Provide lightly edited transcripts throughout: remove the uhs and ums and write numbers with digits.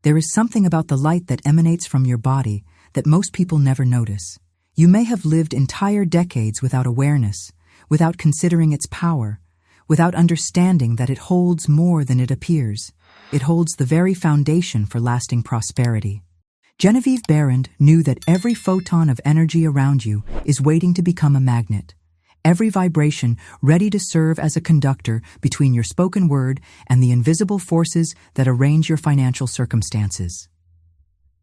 There is something about the light that emanates from your body that most people never notice. You may have lived entire decades without awareness, without considering its power, without understanding that it holds more than it appears. It holds the very foundation for lasting prosperity. Genevieve Behrend knew that every photon of energy around you is waiting to become a magnet. Every vibration ready to serve as a conductor between your spoken word and the invisible forces that arrange your financial circumstances.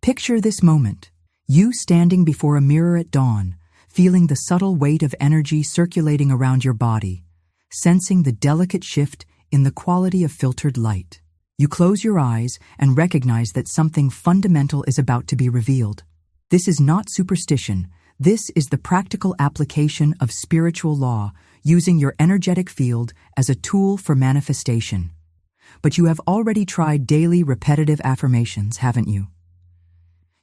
Picture this moment, you standing before a mirror at dawn, feeling the subtle weight of energy circulating around your body, sensing the delicate shift in the quality of filtered light. You close your eyes and recognize that something fundamental is about to be revealed. This is not superstition. This is the practical application of spiritual law, using your energetic field as a tool for manifestation. But you have already tried daily repetitive affirmations, haven't you?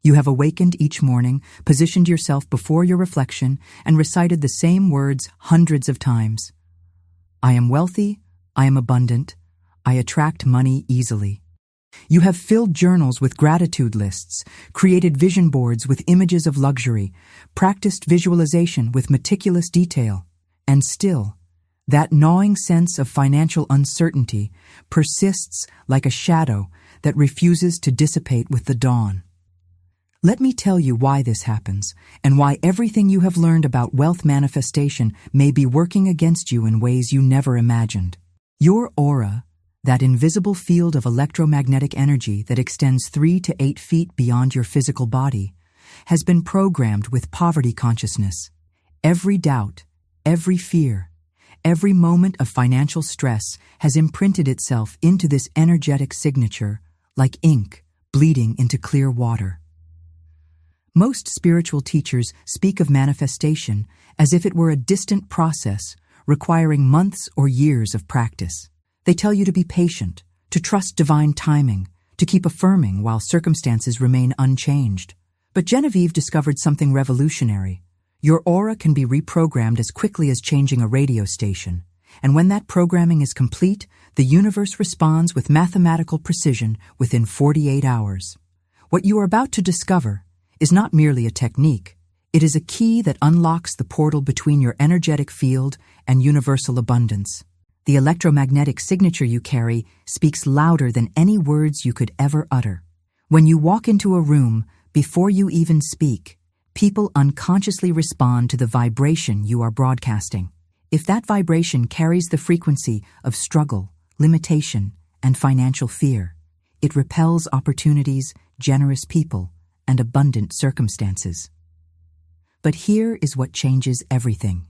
You have awakened each morning, positioned yourself before your reflection, and recited the same words hundreds of times. I am wealthy, I am abundant, I attract money easily. You have filled journals with gratitude lists, created vision boards with images of luxury, practiced visualization with meticulous detail, and still, that gnawing sense of financial uncertainty persists like a shadow that refuses to dissipate with the dawn. Let me tell you why this happens, and why everything you have learned about wealth manifestation may be working against you in ways you never imagined. Your aura, that invisible field of electromagnetic energy that extends 3 to 8 feet beyond your physical body, has been programmed with poverty consciousness. Every doubt, every fear, every moment of financial stress has imprinted itself into this energetic signature, like ink bleeding into clear water. Most spiritual teachers speak of manifestation as if it were a distant process requiring months or years of practice. They tell you to be patient, to trust divine timing, to keep affirming while circumstances remain unchanged. But Genevieve discovered something revolutionary. Your aura can be reprogrammed as quickly as changing a radio station. And when that programming is complete, the universe responds with mathematical precision within 48 hours. What you are about to discover is not merely a technique. It is a key that unlocks the portal between your energetic field and universal abundance. The electromagnetic signature you carry speaks louder than any words you could ever utter. When you walk into a room, before you even speak, people unconsciously respond to the vibration you are broadcasting. If that vibration carries the frequency of struggle, limitation, and financial fear, it repels opportunities, generous people, and abundant circumstances. But here is what changes everything.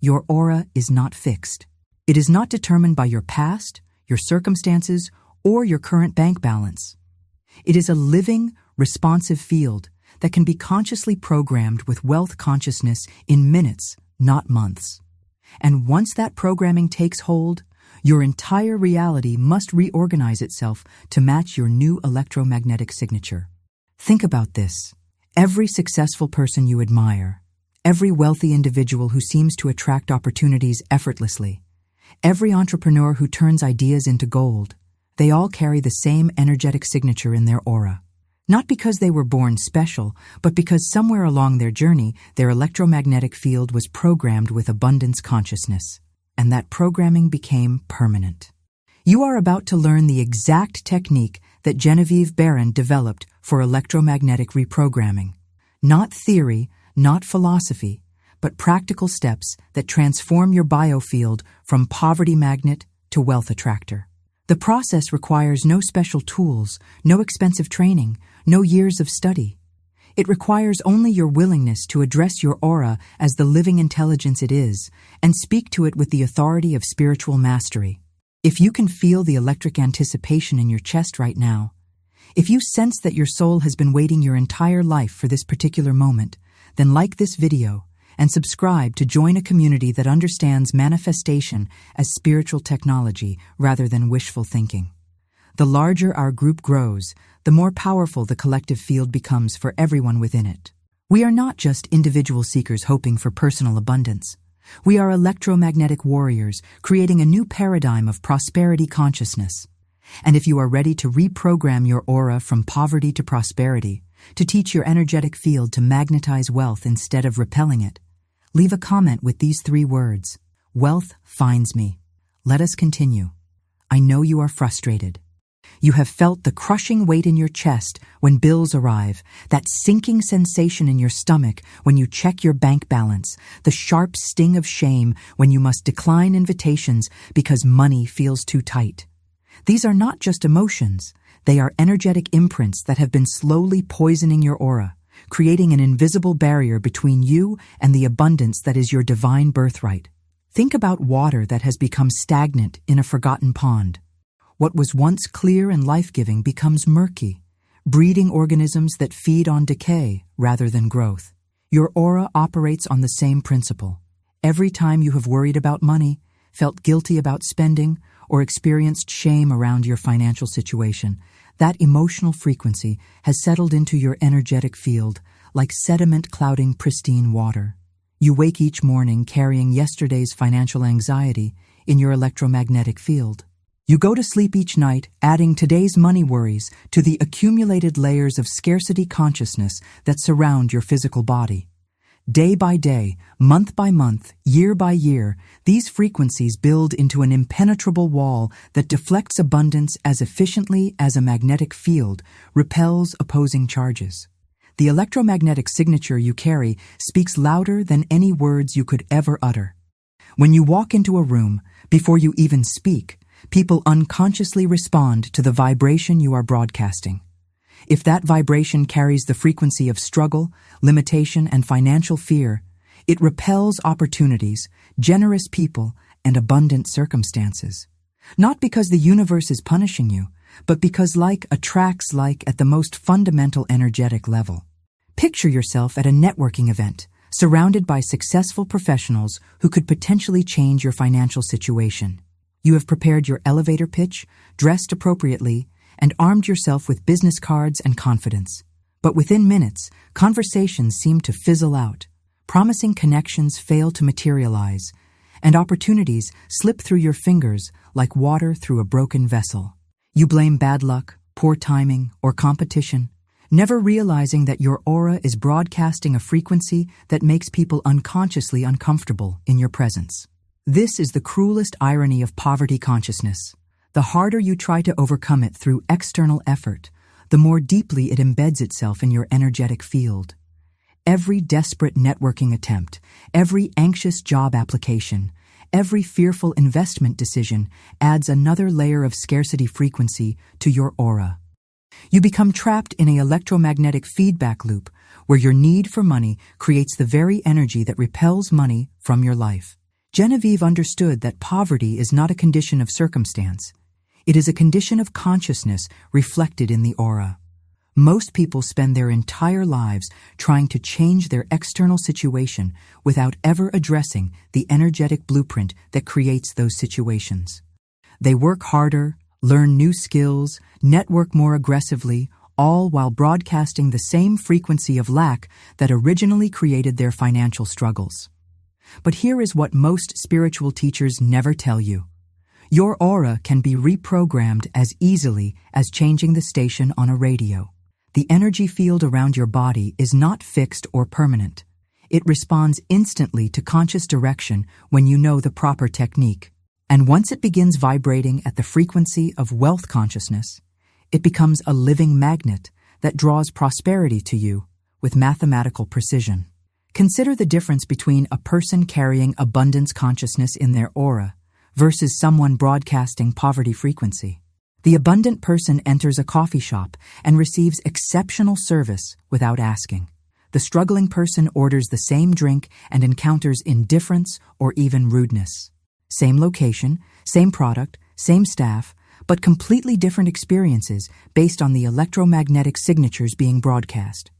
Your aura is not fixed. It is not determined by your past, your circumstances, or your current bank balance. It is a living, responsive field that can be consciously programmed with wealth consciousness in minutes, not months. And once that programming takes hold, your entire reality must reorganize itself to match your new electromagnetic signature. Think about this. Every successful person you admire, every wealthy individual who seems to attract opportunities effortlessly, every entrepreneur who turns ideas into gold, they all carry the same energetic signature in their aura. Not because they were born special, but because somewhere along their journey, their electromagnetic field was programmed with abundance consciousness, and that programming became permanent. You are about to learn the exact technique that Genevieve Behrend developed for electromagnetic reprogramming. Not theory, not philosophy, but practical steps that transform your biofield from poverty magnet to wealth attractor. The process requires no special tools, no expensive training, no years of study. It requires only your willingness to address your aura as the living intelligence it is and speak to it with the authority of spiritual mastery. If you can feel the electric anticipation in your chest right now, if you sense that your soul has been waiting your entire life for this particular moment, then like this video and subscribe to join a community that understands manifestation as spiritual technology rather than wishful thinking. The larger our group grows, the more powerful the collective field becomes for everyone within it. We are not just individual seekers hoping for personal abundance. We are electromagnetic warriors creating a new paradigm of prosperity consciousness. And if you are ready to reprogram your aura from poverty to prosperity, to teach your energetic field to magnetize wealth instead of repelling it, leave a comment with these 3 words: "Wealth finds me." Let us continue. I know you are frustrated. You have felt the crushing weight in your chest when bills arrive, that sinking sensation in your stomach when you check your bank balance, the sharp sting of shame when you must decline invitations because money feels too tight. These are not just emotions, they are energetic imprints that have been slowly poisoning your aura, creating an invisible barrier between you and the abundance that is your divine birthright. Think about water that has become stagnant in a forgotten pond. What was once clear and life-giving becomes murky, breeding organisms that feed on decay rather than growth. Your aura operates on the same principle. Every time you have worried about money, felt guilty about spending, or experienced shame around your financial situation, that emotional frequency has settled into your energetic field like sediment clouding pristine water. You wake each morning carrying yesterday's financial anxiety in your electromagnetic field. You go to sleep each night adding today's money worries to the accumulated layers of scarcity consciousness that surround your physical body. Day by day, month by month, year by year, these frequencies build into an impenetrable wall that deflects abundance as efficiently as a magnetic field repels opposing charges. The electromagnetic signature you carry speaks louder than any words you could ever utter. When you walk into a room, before you even speak, people unconsciously respond to the vibration you are broadcasting. If that vibration carries the frequency of struggle, limitation, and financial fear, it repels opportunities, generous people, and abundant circumstances. Not because the universe is punishing you, but because like attracts like at the most fundamental energetic level. Picture yourself at a networking event, surrounded by successful professionals who could potentially change your financial situation. You have prepared your elevator pitch, dressed appropriately, and armed yourself with business cards and confidence. But within minutes, conversations seem to fizzle out, promising connections fail to materialize, and opportunities slip through your fingers like water through a broken vessel. You blame bad luck, poor timing, or competition, never realizing that your aura is broadcasting a frequency that makes people unconsciously uncomfortable in your presence. This is the cruelest irony of poverty consciousness. The harder you try to overcome it through external effort, the more deeply it embeds itself in your energetic field. Every desperate networking attempt, every anxious job application, every fearful investment decision adds another layer of scarcity frequency to your aura. You become trapped in an electromagnetic feedback loop where your need for money creates the very energy that repels money from your life. Genevieve understood that poverty is not a condition of circumstance. It is a condition of consciousness reflected in the aura. Most people spend their entire lives trying to change their external situation without ever addressing the energetic blueprint that creates those situations. They work harder, learn new skills, network more aggressively, all while broadcasting the same frequency of lack that originally created their financial struggles. But here is what most spiritual teachers never tell you. Your aura can be reprogrammed as easily as changing the station on a radio. The energy field around your body is not fixed or permanent. It responds instantly to conscious direction when you know the proper technique. And once it begins vibrating at the frequency of wealth consciousness, it becomes a living magnet that draws prosperity to you with mathematical precision. Consider the difference between a person carrying abundance consciousness in their aura versus someone broadcasting poverty frequency. The abundant person enters a coffee shop and receives exceptional service without asking. The struggling person orders the same drink and encounters indifference or even rudeness. Same location, same product, same staff, but completely different experiences based on the electromagnetic signatures being broadcast.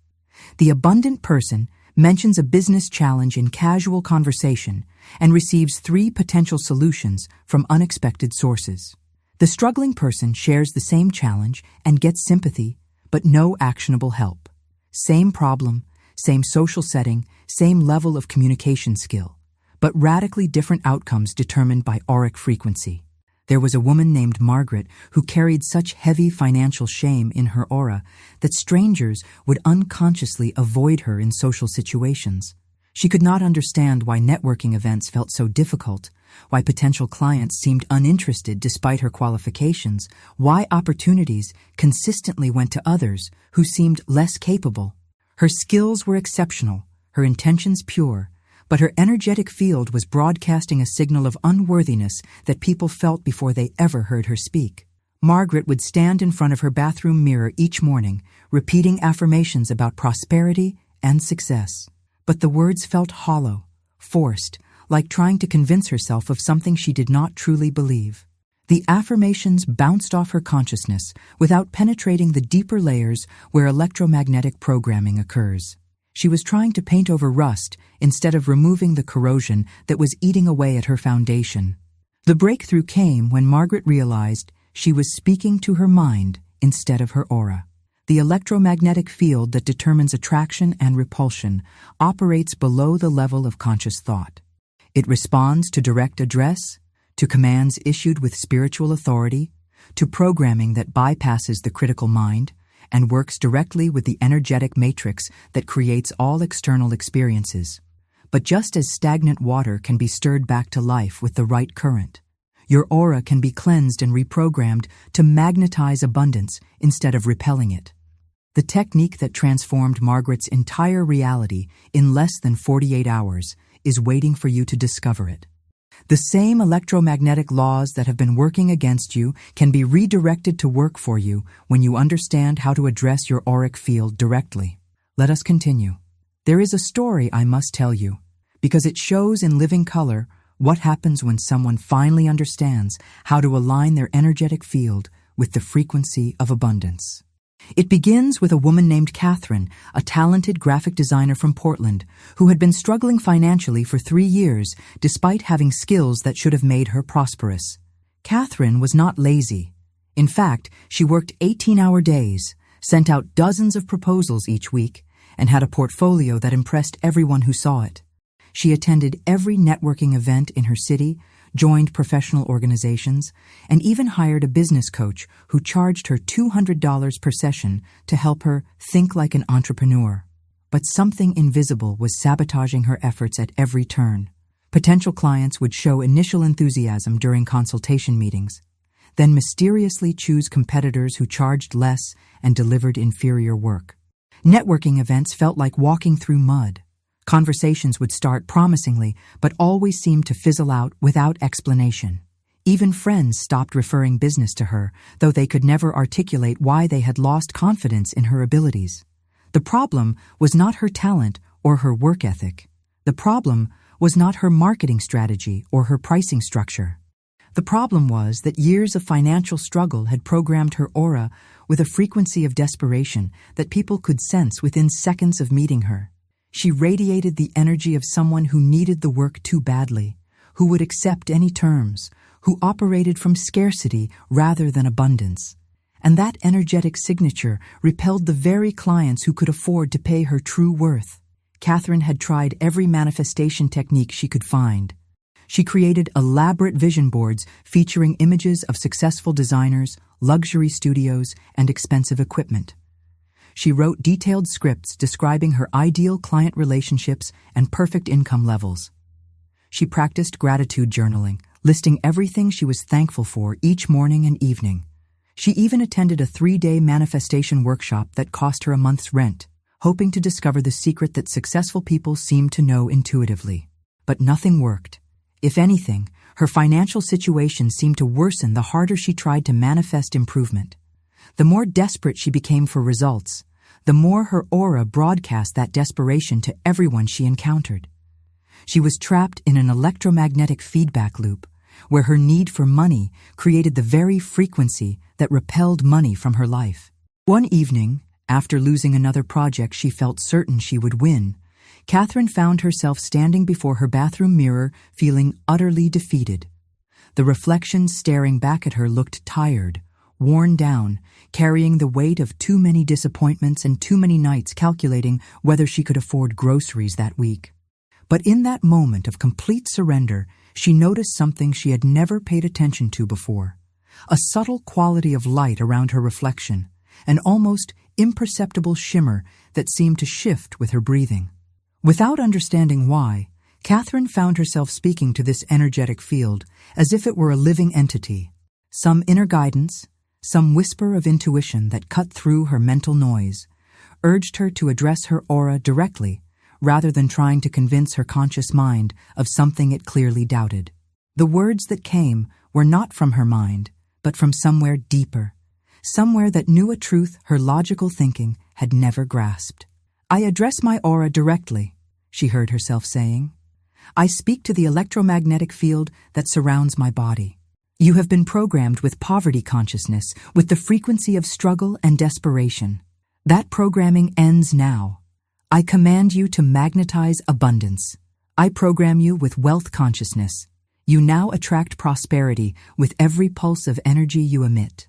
The abundant person mentions a business challenge in casual conversation and receives 3 potential solutions from unexpected sources. The struggling person shares the same challenge and gets sympathy, but no actionable help. Same problem, same social setting, same level of communication skill, but radically different outcomes determined by auric frequency. There was a woman named Margaret who carried such heavy financial shame in her aura that strangers would unconsciously avoid her in social situations. She could not understand why networking events felt so difficult, why potential clients seemed uninterested despite her qualifications, why opportunities consistently went to others who seemed less capable. Her skills were exceptional, her intentions pure, but her energetic field was broadcasting a signal of unworthiness that people felt before they ever heard her speak. Margaret would stand in front of her bathroom mirror each morning, repeating affirmations about prosperity and success. But the words felt hollow, forced, like trying to convince herself of something she did not truly believe. The affirmations bounced off her consciousness without penetrating the deeper layers where electromagnetic programming occurs. She was trying to paint over rust instead of removing the corrosion that was eating away at her foundation. The breakthrough came when Margaret realized she was speaking to her mind instead of her aura. The electromagnetic field that determines attraction and repulsion operates below the level of conscious thought. It responds to direct address, to commands issued with spiritual authority, to programming that bypasses the critical mind, and works directly with the energetic matrix that creates all external experiences. But just as stagnant water can be stirred back to life with the right current, your aura can be cleansed and reprogrammed to magnetize abundance instead of repelling it. The technique that transformed Margaret's entire reality in less than 48 hours is waiting for you to discover it. The same electromagnetic laws that have been working against you can be redirected to work for you when you understand how to address your auric field directly. Let us continue. There is a story I must tell you, because it shows in living color what happens when someone finally understands how to align their energetic field with the frequency of abundance. It begins with a woman named Catherine, a talented graphic designer from Portland, who had been struggling financially for 3 years despite having skills that should have made her prosperous. Catherine was not lazy. In fact, she worked 18-hour days, sent out dozens of proposals each week, and had a portfolio that impressed everyone who saw it. She attended every networking event in her city, joined professional organizations, and even hired a business coach who charged her $200 per session to help her think like an entrepreneur. But something invisible was sabotaging her efforts at every turn. Potential clients would show initial enthusiasm during consultation meetings, then mysteriously choose competitors who charged less and delivered inferior work. Networking events felt like walking through mud. Conversations would start promisingly, but always seemed to fizzle out without explanation. Even friends stopped referring business to her, though they could never articulate why they had lost confidence in her abilities. The problem was not her talent or her work ethic. The problem was not her marketing strategy or her pricing structure. The problem was that years of financial struggle had programmed her aura with a frequency of desperation that people could sense within seconds of meeting her. She radiated the energy of someone who needed the work too badly, who would accept any terms, who operated from scarcity rather than abundance. And that energetic signature repelled the very clients who could afford to pay her true worth. Catherine had tried every manifestation technique she could find. She created elaborate vision boards featuring images of successful designers, luxury studios, and expensive equipment. She wrote detailed scripts describing her ideal client relationships and perfect income levels. She practiced gratitude journaling, listing everything she was thankful for each morning and evening. She even attended a 3-day manifestation workshop that cost her a month's rent, hoping to discover the secret that successful people seem to know intuitively. But nothing worked. If anything, her financial situation seemed to worsen the harder she tried to manifest improvement. The more desperate she became for results, the more her aura broadcast that desperation to everyone she encountered. She was trapped in an electromagnetic feedback loop, where her need for money created the very frequency that repelled money from her life. One evening, after losing another project she felt certain she would win, Catherine found herself standing before her bathroom mirror, feeling utterly defeated. The reflection staring back at her looked tired, worn down, carrying the weight of too many disappointments and too many nights calculating whether she could afford groceries that week. But in that moment of complete surrender, she noticed something she had never paid attention to before. A subtle quality of light around her reflection, an almost imperceptible shimmer that seemed to shift with her breathing. Without understanding why, Catherine found herself speaking to this energetic field as if it were a living entity. Some inner guidance, some whisper of intuition that cut through her mental noise, urged her to address her aura directly, rather than trying to convince her conscious mind of something it clearly doubted. The words that came were not from her mind, but from somewhere deeper, somewhere that knew a truth her logical thinking had never grasped. "I address my aura directly," she heard herself saying. "I speak to the electromagnetic field that surrounds my body. You have been programmed with poverty consciousness, with the frequency of struggle and desperation. That programming ends now. I command you to magnetize abundance. I program you with wealth consciousness. You now attract prosperity with every pulse of energy you emit."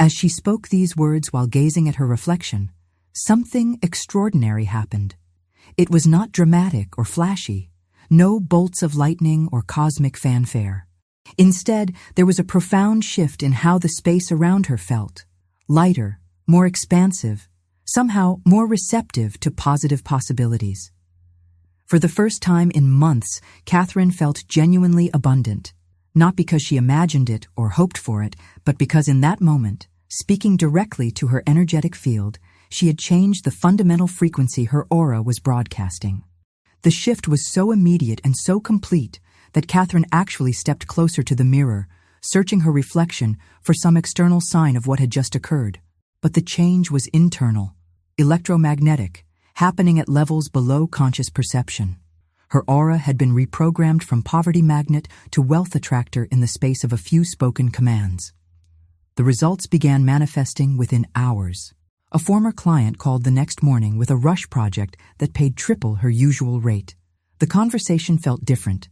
As she spoke these words while gazing at her reflection, something extraordinary happened. It was not dramatic or flashy, no bolts of lightning or cosmic fanfare. Instead, there was a profound shift in how the space around her felt, lighter, more expansive, somehow more receptive to positive possibilities. For the first time in months, Catherine felt genuinely abundant, not because she imagined it or hoped for it, but because in that moment, speaking directly to her energetic field, she had changed the fundamental frequency her aura was broadcasting. The shift was so immediate and so complete that Catherine actually stepped closer to the mirror, searching her reflection for some external sign of what had just occurred. But the change was internal, electromagnetic, happening at levels below conscious perception. Her aura had been reprogrammed from poverty magnet to wealth attractor in the space of a few spoken commands. The results began manifesting within hours. A former client called the next morning with a rush project that paid triple her usual rate. The conversation felt different.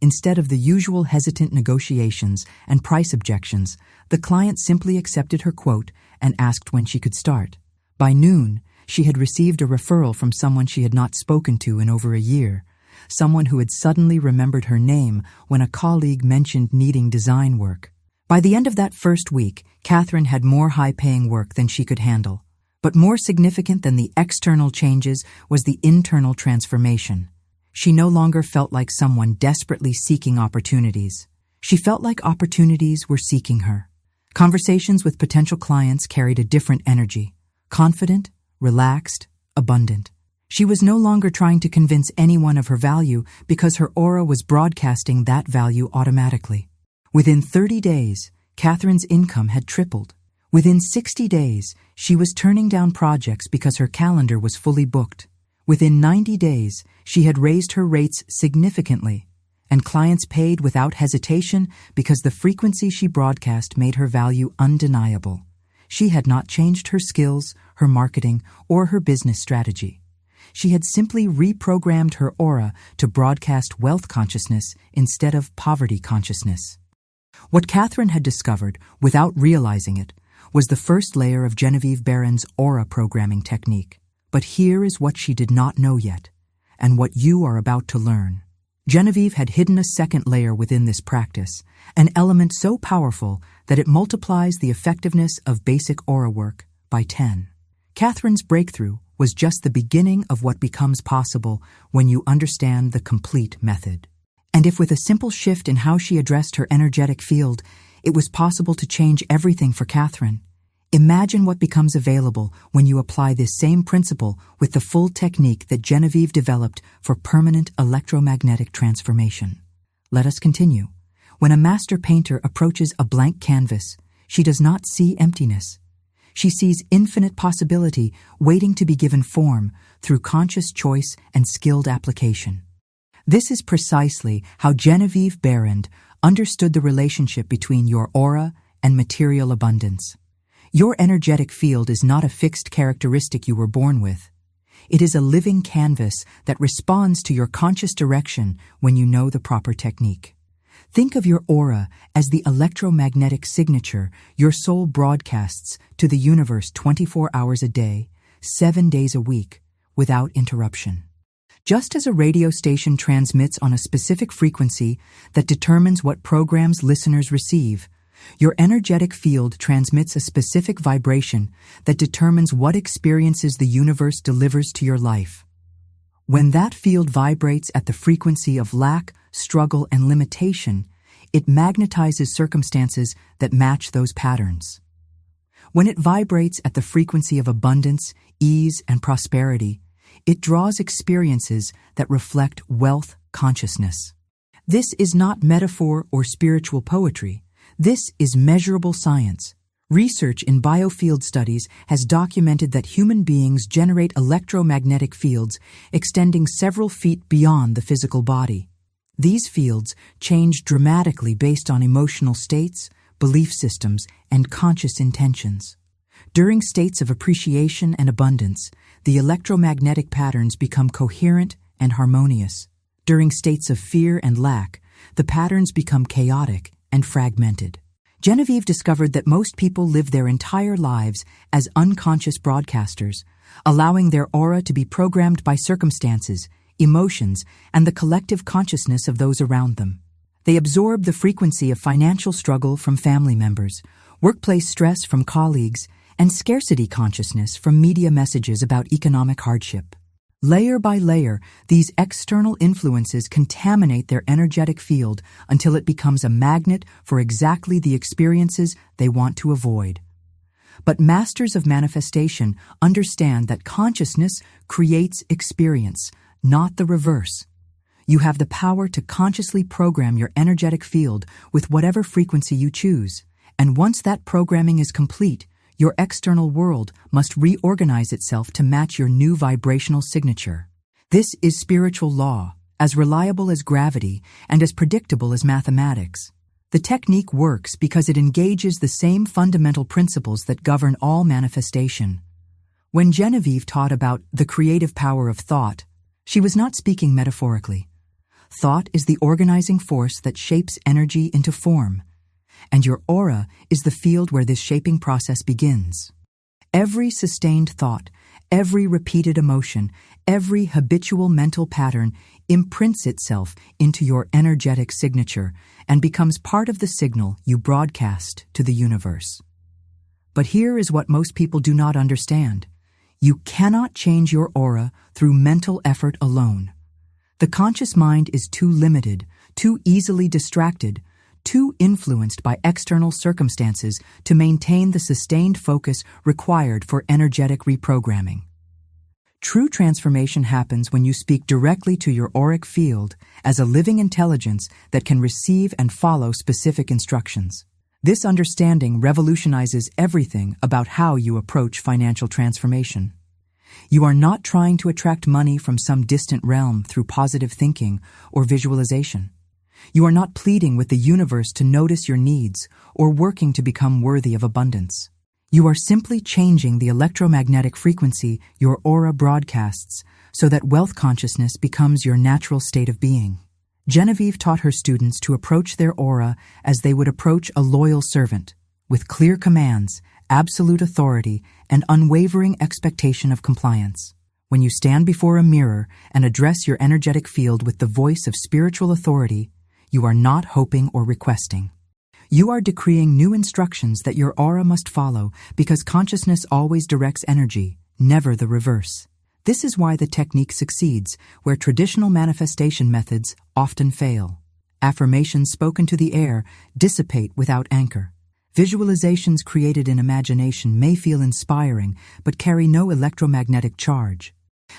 Instead of the usual hesitant negotiations and price objections, the client simply accepted her quote and asked when she could start. By noon, she had received a referral from someone she had not spoken to in over a year, someone who had suddenly remembered her name when a colleague mentioned needing design work. By the end of that first week, Catherine had more high-paying work than she could handle. But more significant than the external changes was the internal transformation. She no longer felt like someone desperately seeking opportunities. She felt like opportunities were seeking her. Conversations with potential clients carried a different energy, confident, relaxed, abundant. She was no longer trying to convince anyone of her value because her aura was broadcasting that value automatically. Within 30 days, Catherine's income had tripled. Within 60 days, she was turning down projects because her calendar was fully booked. Within 90 days, she had raised her rates significantly, and clients paid without hesitation because the frequency she broadcast made her value undeniable. She had not changed her skills, her marketing, or her business strategy. She had simply reprogrammed her aura to broadcast wealth consciousness instead of poverty consciousness. What Catherine had discovered, without realizing it, was the first layer of Genevieve Behrend's aura programming technique. But here is what she did not know yet, and what you are about to learn. Genevieve had hidden a second layer within this practice, an element so powerful that it multiplies the effectiveness of basic aura work by 10. Catherine's breakthrough was just the beginning of what becomes possible when you understand the complete method. And if with a simple shift in how she addressed her energetic field, it was possible to change everything for Catherine, imagine what becomes available when you apply this same principle with the full technique that Genevieve developed for permanent electromagnetic transformation. Let us continue. When a master painter approaches a blank canvas, she does not see emptiness. She sees infinite possibility waiting to be given form through conscious choice and skilled application. This is precisely how Genevieve Behrend understood the relationship between your aura and material abundance. Your energetic field is not a fixed characteristic you were born with. It is a living canvas that responds to your conscious direction when you know the proper technique. Think of your aura as the electromagnetic signature your soul broadcasts to the universe 24 hours a day, 7 days a week, without interruption. Just as a radio station transmits on a specific frequency that determines what programs listeners receive, your energetic field transmits a specific vibration that determines what experiences the universe delivers to your life. When that field vibrates at the frequency of lack, struggle, and limitation, it magnetizes circumstances that match those patterns. When it vibrates at the frequency of abundance, ease, and prosperity, it draws experiences that reflect wealth consciousness. This is not metaphor or spiritual poetry. This is measurable science. Research in biofield studies has documented that human beings generate electromagnetic fields extending several feet beyond the physical body. These fields change dramatically based on emotional states, belief systems, and conscious intentions. During states of appreciation and abundance, the electromagnetic patterns become coherent and harmonious. During states of fear and lack, the patterns become chaotic and fragmented. Genevieve discovered that most people live their entire lives as unconscious broadcasters, allowing their aura to be programmed by circumstances, emotions, and the collective consciousness of those around them. They absorb the frequency of financial struggle from family members, workplace stress from colleagues, and scarcity consciousness from media messages about economic hardship. Layer by layer, these external influences contaminate their energetic field until it becomes a magnet for exactly the experiences they want to avoid. But masters of manifestation understand that consciousness creates experience, not the reverse. You have the power to consciously program your energetic field with whatever frequency you choose, and once that programming is complete, your external world must reorganize itself to match your new vibrational signature. This is spiritual law, as reliable as gravity and as predictable as mathematics. The technique works because it engages the same fundamental principles that govern all manifestation. When Genevieve taught about the creative power of thought, she was not speaking metaphorically. Thought is the organizing force that shapes energy into form, and your aura is the field where this shaping process begins. Every sustained thought, every repeated emotion, every habitual mental pattern imprints itself into your energetic signature and becomes part of the signal you broadcast to the universe. But here is what most people do not understand. You cannot change your aura through mental effort alone. The conscious mind is too limited, too easily distracted, too influenced by external circumstances to maintain the sustained focus required for energetic reprogramming. True transformation happens when you speak directly to your auric field as a living intelligence that can receive and follow specific instructions. This understanding revolutionizes everything about how you approach financial transformation. You are not trying to attract money from some distant realm through positive thinking or visualization. You are not pleading with the universe to notice your needs or working to become worthy of abundance. You are simply changing the electromagnetic frequency your aura broadcasts so that wealth consciousness becomes your natural state of being. Genevieve taught her students to approach their aura as they would approach a loyal servant, with clear commands, absolute authority, and unwavering expectation of compliance. When you stand before a mirror and address your energetic field with the voice of spiritual authority, you are not hoping or requesting. You are decreeing new instructions that your aura must follow because consciousness always directs energy, never the reverse. This is why the technique succeeds, where traditional manifestation methods often fail. Affirmations spoken to the air dissipate without anchor. Visualizations created in imagination may feel inspiring, but carry no electromagnetic charge.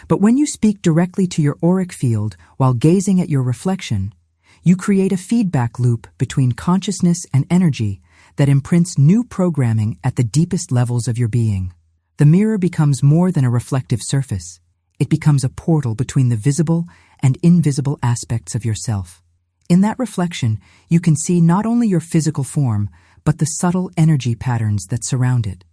But when you speak directly to your auric field while gazing at your reflection, you create a feedback loop between consciousness and energy that imprints new programming at the deepest levels of your being. The mirror becomes more than a reflective surface. It becomes a portal between the visible and invisible aspects of yourself. In that reflection, you can see not only your physical form, but the subtle energy patterns that surround it.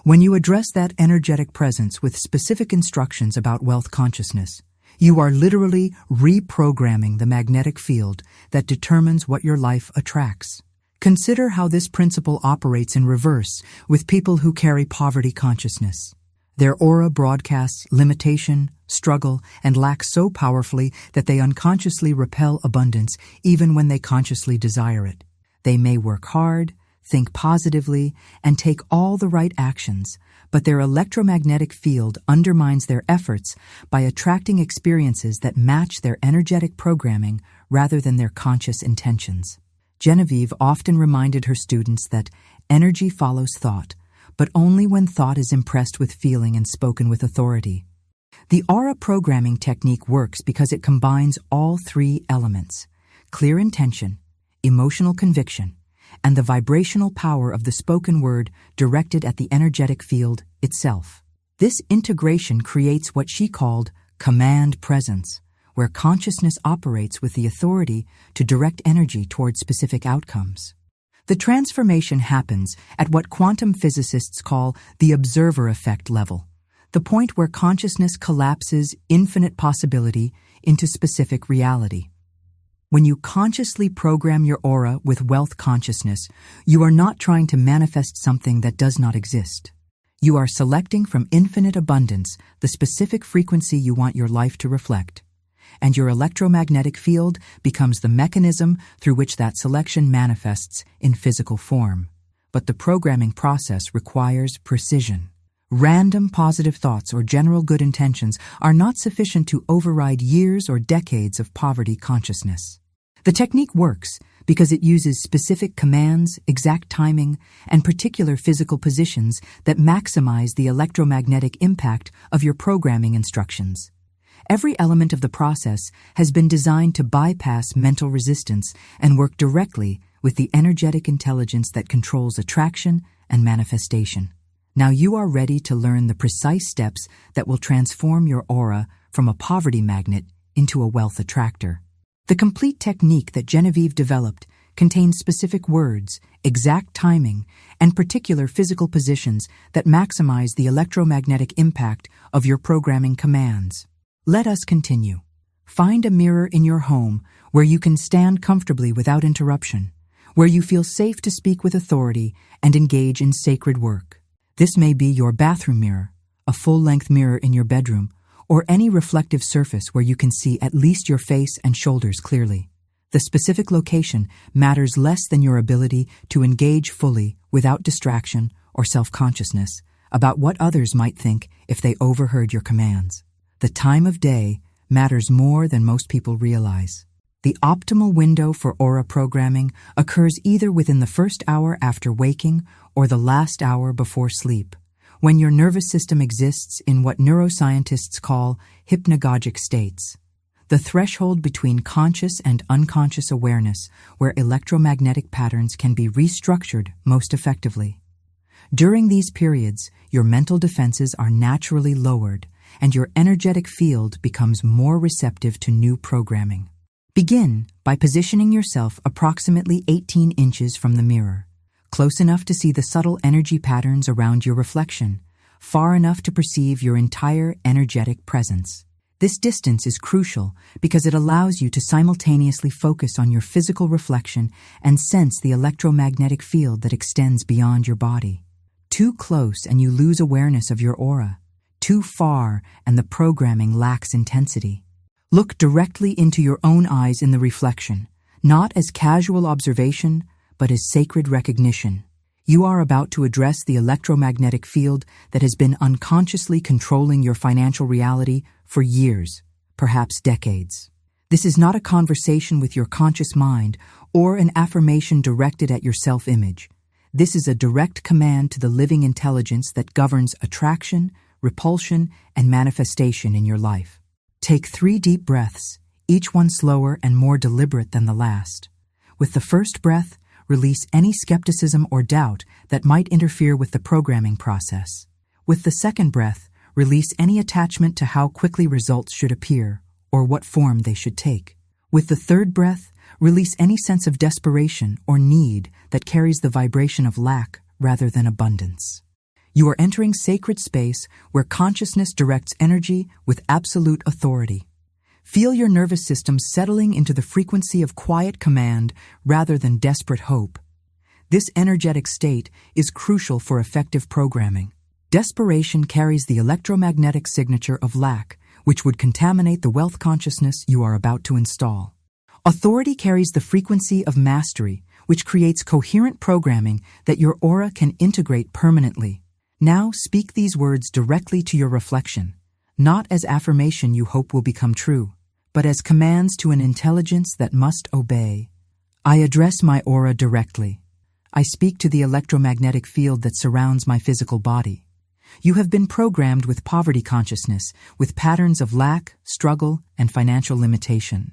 When you address that energetic presence with specific instructions about wealth consciousness, you are literally reprogramming the magnetic field that determines what your life attracts. Consider how this principle operates in reverse with people who carry poverty consciousness. Their aura broadcasts limitation, struggle, and lack so powerfully that they unconsciously repel abundance even when they consciously desire it. They may work hard, think positively, and take all the right actions, but their electromagnetic field undermines their efforts by attracting experiences that match their energetic programming rather than their conscious intentions. Genevieve often reminded her students that energy follows thought, but only when thought is impressed with feeling and spoken with authority. The aura programming technique works because it combines all three elements: clear intention, emotional conviction, and the vibrational power of the spoken word directed at the energetic field itself. This integration creates what she called command presence, where consciousness operates with the authority to direct energy towards specific outcomes. The transformation happens at what quantum physicists call the observer effect level, the point where consciousness collapses infinite possibility into specific reality. When you consciously program your aura with wealth consciousness, you are not trying to manifest something that does not exist. You are selecting from infinite abundance the specific frequency you want your life to reflect, and your electromagnetic field becomes the mechanism through which that selection manifests in physical form. But the programming process requires precision. Random positive thoughts or general good intentions are not sufficient to override years or decades of poverty consciousness. The technique works because it uses specific commands, exact timing, and particular physical positions that maximize the electromagnetic impact of your programming instructions. Every element of the process has been designed to bypass mental resistance and work directly with the energetic intelligence that controls attraction and manifestation. Now you are ready to learn the precise steps that will transform your aura from a poverty magnet into a wealth attractor. The complete technique that Genevieve developed contains specific words, exact timing, and particular physical positions that maximize the electromagnetic impact of your programming commands. Let us continue. Find a mirror in your home where you can stand comfortably without interruption, where you feel safe to speak with authority and engage in sacred work. This may be your bathroom mirror, a full-length mirror in your bedroom, or any reflective surface where you can see at least your face and shoulders clearly. The specific location matters less than your ability to engage fully without distraction or self-consciousness about what others might think if they overheard your commands. The time of day matters more than most people realize. The optimal window for aura programming occurs either within the first hour after waking or the last hour before sleep, when your nervous system exists in what neuroscientists call hypnagogic states, the threshold between conscious and unconscious awareness where electromagnetic patterns can be restructured most effectively. During these periods, your mental defenses are naturally lowered and your energetic field becomes more receptive to new programming. Begin by positioning yourself approximately 18 inches from the mirror, close enough to see the subtle energy patterns around your reflection, far enough to perceive your entire energetic presence. This distance is crucial because it allows you to simultaneously focus on your physical reflection and sense the electromagnetic field that extends beyond your body. Too close and you lose awareness of your aura. Too far and the programming lacks intensity. Look directly into your own eyes in the reflection, not as casual observation, but as sacred recognition. You are about to address the electromagnetic field that has been unconsciously controlling your financial reality for years, perhaps decades. This is not a conversation with your conscious mind or an affirmation directed at your self-image. This is a direct command to the living intelligence that governs attraction, repulsion, and manifestation in your life. Take 3 deep breaths, each one slower and more deliberate than the last. With the first breath, release any skepticism or doubt that might interfere with the programming process. With the second breath, release any attachment to how quickly results should appear or what form they should take. With the third breath, release any sense of desperation or need that carries the vibration of lack rather than abundance. You are entering sacred space where consciousness directs energy with absolute authority. Feel your nervous system settling into the frequency of quiet command rather than desperate hope. This energetic state is crucial for effective programming. Desperation carries the electromagnetic signature of lack, which would contaminate the wealth consciousness you are about to install. Authority carries the frequency of mastery, which creates coherent programming that your aura can integrate permanently. Now speak these words directly to your reflection, not as affirmation you hope will become true, but as commands to an intelligence that must obey. I address my aura directly. I speak to the electromagnetic field that surrounds my physical body. You have been programmed with poverty consciousness, with patterns of lack, struggle, and financial limitation.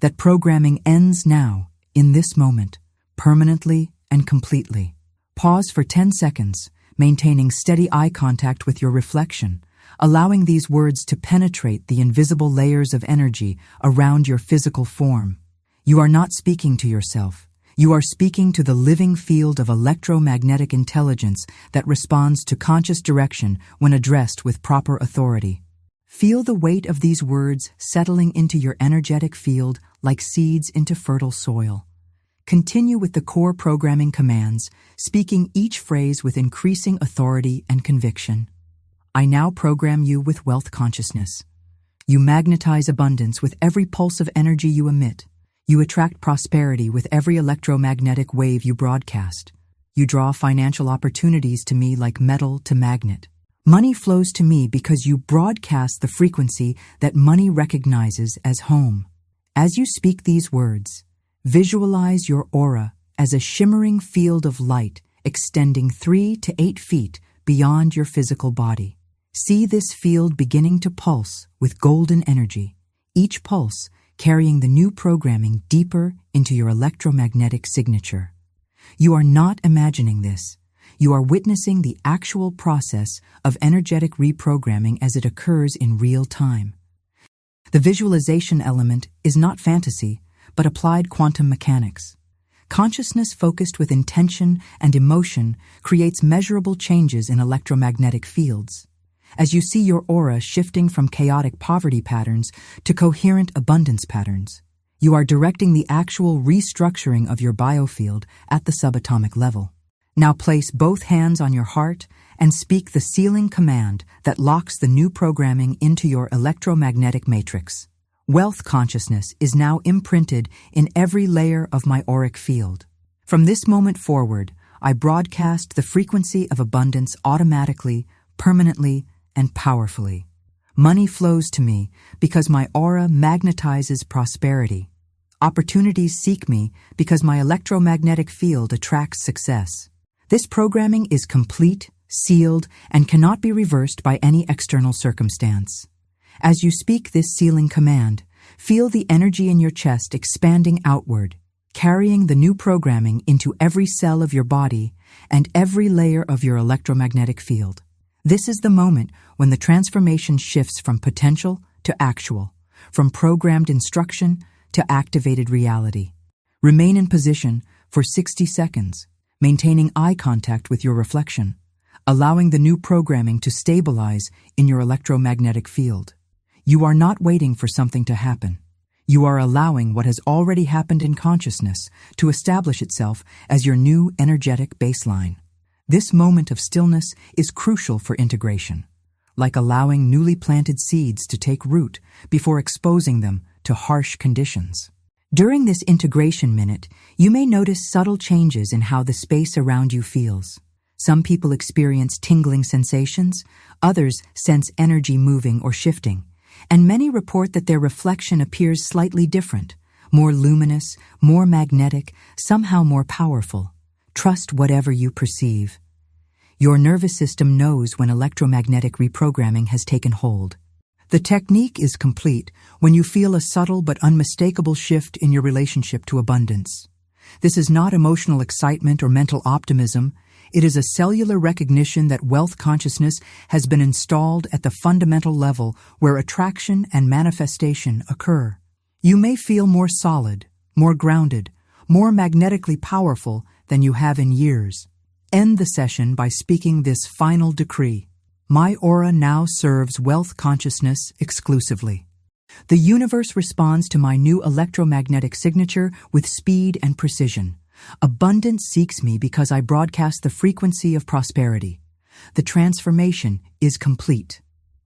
That programming ends now, in this moment, permanently and completely. Pause for 10 seconds, maintaining steady eye contact with your reflection, allowing these words to penetrate the invisible layers of energy around your physical form. You are not speaking to yourself. You are speaking to the living field of electromagnetic intelligence that responds to conscious direction when addressed with proper authority. Feel the weight of these words settling into your energetic field like seeds into fertile soil. Continue with the core programming commands, speaking each phrase with increasing authority and conviction. I now program you with wealth consciousness. You magnetize abundance with every pulse of energy you emit. You attract prosperity with every electromagnetic wave you broadcast. You draw financial opportunities to me like metal to magnet. Money flows to me because you broadcast the frequency that money recognizes as home. As you speak these words, visualize your aura as a shimmering field of light extending 3 to 8 feet beyond your physical body. See this field beginning to pulse with golden energy, each pulse carrying the new programming deeper into your electromagnetic signature. You are not imagining this. You are witnessing the actual process of energetic reprogramming as it occurs in real time. The visualization element is not fantasy, but applied quantum mechanics. Consciousness focused with intention and emotion creates measurable changes in electromagnetic fields. As you see your aura shifting from chaotic poverty patterns to coherent abundance patterns, you are directing the actual restructuring of your biofield at the subatomic level. Now place both hands on your heart and speak the sealing command that locks the new programming into your electromagnetic matrix. Wealth consciousness is now imprinted in every layer of my auric field. From this moment forward, I broadcast the frequency of abundance automatically, permanently, and powerfully. Money flows to me because my aura magnetizes prosperity. Opportunities seek me because my electromagnetic field attracts success. This programming is complete, sealed, and cannot be reversed by any external circumstance. As you speak this sealing command, feel the energy in your chest expanding outward, carrying the new programming into every cell of your body and every layer of your electromagnetic field. This is the moment when the transformation shifts from potential to actual, from programmed instruction to activated reality. Remain in position for 60 seconds, maintaining eye contact with your reflection, allowing the new programming to stabilize in your electromagnetic field. You are not waiting for something to happen. You are allowing what has already happened in consciousness to establish itself as your new energetic baseline. This moment of stillness is crucial for integration, like allowing newly planted seeds to take root before exposing them to harsh conditions. During this integration minute, you may notice subtle changes in how the space around you feels. Some people experience tingling sensations, others sense energy moving or shifting, and many report that their reflection appears slightly different, more luminous, more magnetic, somehow more powerful. Trust whatever you perceive. Your nervous system knows when electromagnetic reprogramming has taken hold. The technique is complete when you feel a subtle but unmistakable shift in your relationship to abundance. This is not emotional excitement or mental optimism. It is a cellular recognition that wealth consciousness has been installed at the fundamental level where attraction and manifestation occur. You may feel more solid, more grounded, more magnetically powerful than you have in years. End the session by speaking this final decree. My aura now serves wealth consciousness exclusively. The universe responds to my new electromagnetic signature with speed and precision. Abundance seeks me because I broadcast the frequency of prosperity. The transformation is complete.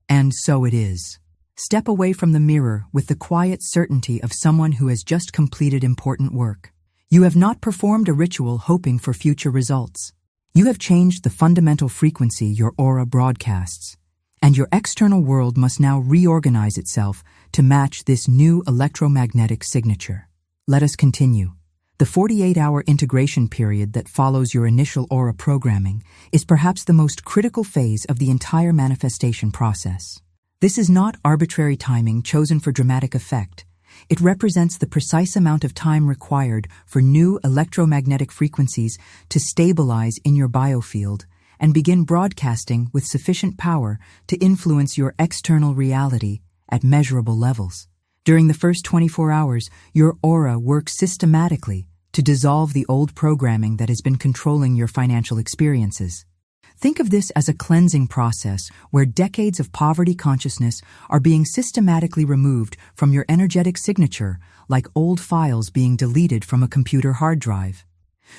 And so it is. Step away from the mirror with the quiet certainty of someone who has just completed important work. You have not performed a ritual hoping for future results. You have changed the fundamental frequency your aura broadcasts, and your external world must now reorganize itself to match this new electromagnetic signature. Let us continue. The 48-hour integration period that follows your initial aura programming is perhaps the most critical phase of the entire manifestation process. This is not arbitrary timing chosen for dramatic effect. It represents the precise amount of time required for new electromagnetic frequencies to stabilize in your biofield and begin broadcasting with sufficient power to influence your external reality at measurable levels. During the first 24 hours, your aura works systematically to dissolve the old programming that has been controlling your financial experiences. Think of this as a cleansing process where decades of poverty consciousness are being systematically removed from your energetic signature, like old files being deleted from a computer hard drive.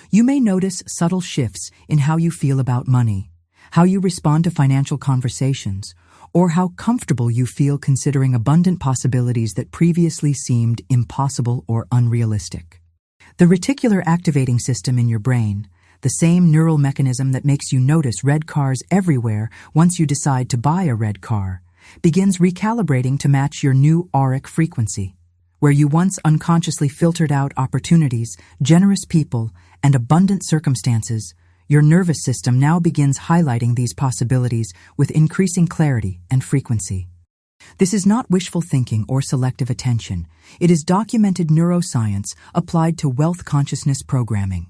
You may notice subtle shifts in how you feel about money, how you respond to financial conversations, or how comfortable you feel considering abundant possibilities that previously seemed impossible or unrealistic. The reticular activating system in your brain, the same neural mechanism that makes you notice red cars everywhere once you decide to buy a red car, begins recalibrating to match your new auric frequency. Where you once unconsciously filtered out opportunities, generous people, and abundant circumstances, your nervous system now begins highlighting these possibilities with increasing clarity and frequency. This is not wishful thinking or selective attention. It is documented neuroscience applied to wealth consciousness programming.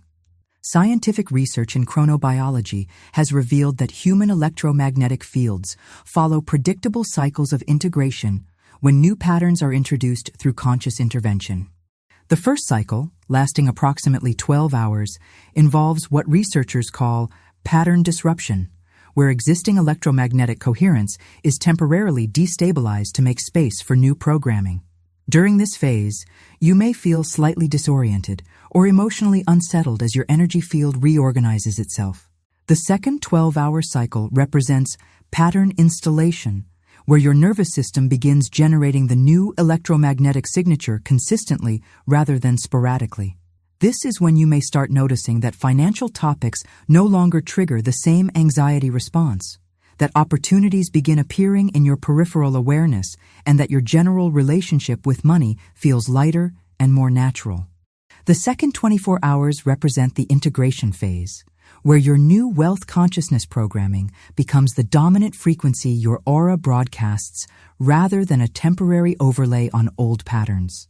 Scientific research in chronobiology has revealed that human electromagnetic fields follow predictable cycles of integration when new patterns are introduced through conscious intervention. The first cycle, lasting approximately 12 hours, involves what researchers call pattern disruption, where existing electromagnetic coherence is temporarily destabilized to make space for new programming. During this phase, you may feel slightly disoriented or emotionally unsettled as your energy field reorganizes itself. The second 12-hour cycle represents pattern installation, where your nervous system begins generating the new electromagnetic signature consistently rather than sporadically. This is when you may start noticing that financial topics no longer trigger the same anxiety response, that opportunities begin appearing in your peripheral awareness, and that your general relationship with money feels lighter and more natural. The second 24 hours represent the integration phase, where your new wealth consciousness programming becomes the dominant frequency your aura broadcasts rather than a temporary overlay on old patterns.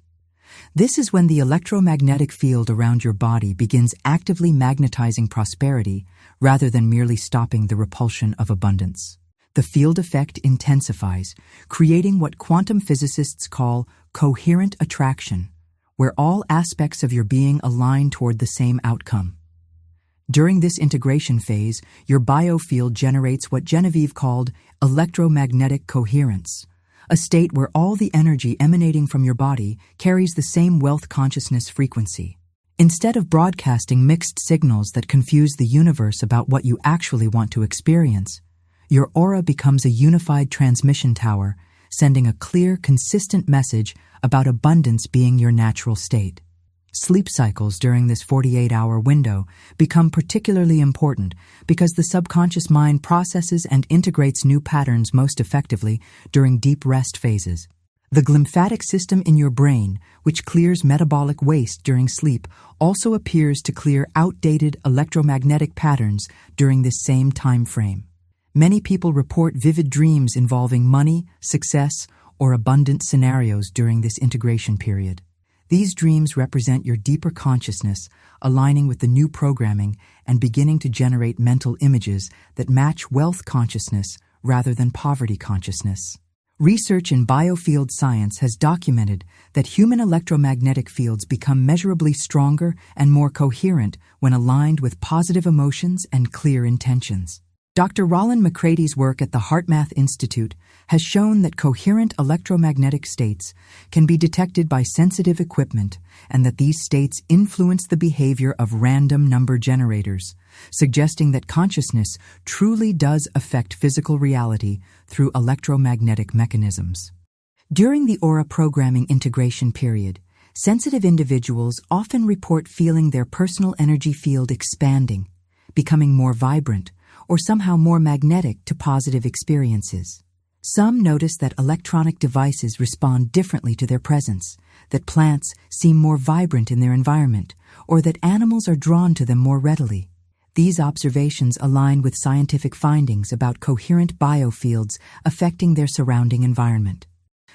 This is when the electromagnetic field around your body begins actively magnetizing prosperity rather than merely stopping the repulsion of abundance. The field effect intensifies, creating what quantum physicists call coherent attraction, where all aspects of your being align toward the same outcome. During this integration phase, your biofield generates what Genevieve called electromagnetic coherence, a state where all the energy emanating from your body carries the same wealth consciousness frequency. Instead of broadcasting mixed signals that confuse the universe about what you actually want to experience, your aura becomes a unified transmission tower, sending a clear, consistent message about abundance being your natural state. Sleep cycles during this 48-hour window become particularly important because the subconscious mind processes and integrates new patterns most effectively during deep rest phases. The glymphatic system in your brain, which clears metabolic waste during sleep, also appears to clear outdated electromagnetic patterns during this same time frame. Many people report vivid dreams involving money, success, or abundant scenarios during this integration period. These dreams represent your deeper consciousness, aligning with the new programming and beginning to generate mental images that match wealth consciousness rather than poverty consciousness. Research in biofield science has documented that human electromagnetic fields become measurably stronger and more coherent when aligned with positive emotions and clear intentions. Dr. Roland McCrady's work at the HeartMath Institute has shown that coherent electromagnetic states can be detected by sensitive equipment and that these states influence the behavior of random number generators, suggesting that consciousness truly does affect physical reality through electromagnetic mechanisms. During the aura programming integration period, sensitive individuals often report feeling their personal energy field expanding, becoming more vibrant, or somehow more magnetic to positive experiences. Some notice that electronic devices respond differently to their presence, that plants seem more vibrant in their environment, or that animals are drawn to them more readily. These observations align with scientific findings about coherent biofields affecting their surrounding environment.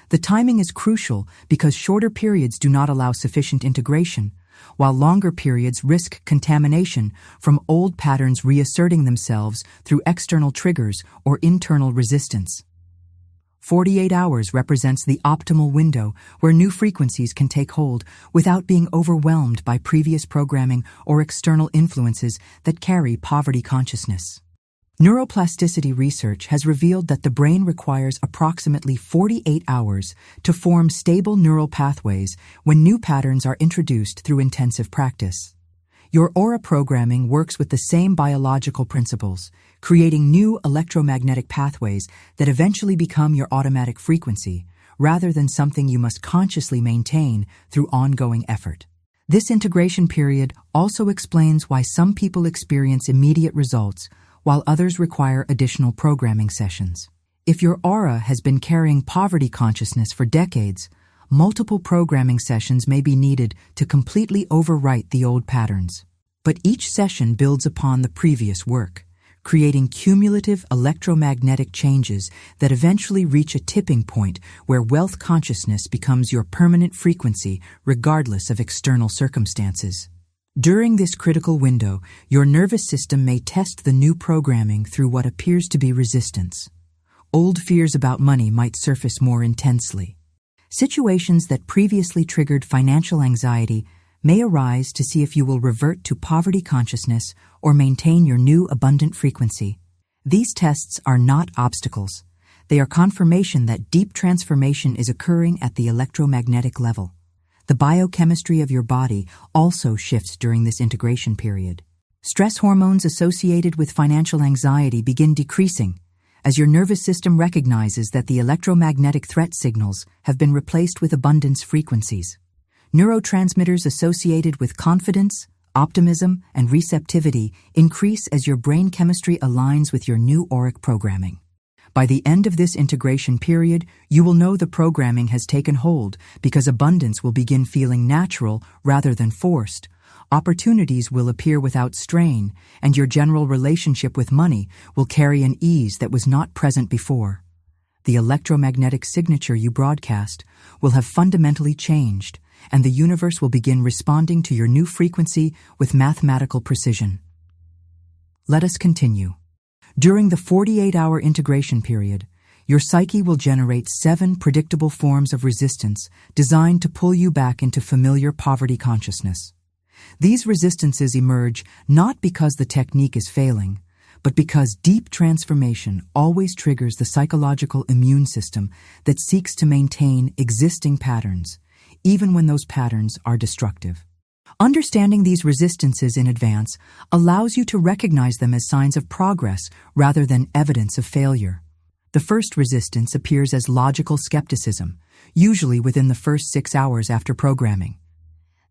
The timing is crucial because shorter periods do not allow sufficient integration, while longer periods risk contamination from old patterns reasserting themselves through external triggers or internal resistance. 48 hours represents the optimal window where new frequencies can take hold without being overwhelmed by previous programming or external influences that carry poverty consciousness. Neuroplasticity research has revealed that the brain requires approximately 48 hours to form stable neural pathways when new patterns are introduced through intensive practice. Your aura programming works with the same biological principles, creating new electromagnetic pathways that eventually become your automatic frequency, rather than something you must consciously maintain through ongoing effort. This integration period also explains why some people experience immediate results while others require additional programming sessions. If your aura has been carrying poverty consciousness for decades, multiple programming sessions may be needed to completely overwrite the old patterns. But each session builds upon the previous work, creating cumulative electromagnetic changes that eventually reach a tipping point where wealth consciousness becomes your permanent frequency regardless of external circumstances. During this critical window, your nervous system may test the new programming through what appears to be resistance. Old fears about money might surface more intensely. Situations that previously triggered financial anxiety may arise to see if you will revert to poverty consciousness or maintain your new abundant frequency. These tests are not obstacles. They are confirmation that deep transformation is occurring at the electromagnetic level. The biochemistry of your body also shifts during this integration period. Stress hormones associated with financial anxiety begin decreasing as your nervous system recognizes that the electromagnetic threat signals have been replaced with abundance frequencies. Neurotransmitters associated with confidence, optimism, and receptivity increase as your brain chemistry aligns with your new auric programming. By the end of this integration period, you will know the programming has taken hold because abundance will begin feeling natural rather than forced. Opportunities will appear without strain, and your general relationship with money will carry an ease that was not present before. The electromagnetic signature you broadcast will have fundamentally changed, and the universe will begin responding to your new frequency with mathematical precision. Let us continue. During the 48-hour integration period, your psyche will generate 7 predictable forms of resistance designed to pull you back into familiar poverty consciousness. These resistances emerge not because the technique is failing, but because deep transformation always triggers the psychological immune system that seeks to maintain existing patterns, even when those patterns are destructive. Understanding these resistances in advance allows you to recognize them as signs of progress rather than evidence of failure. The first resistance appears as logical skepticism, usually within the first 6 hours after programming.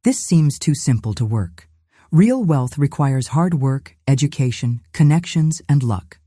This seems too simple to work. Real wealth requires hard work, education, connections, and luck.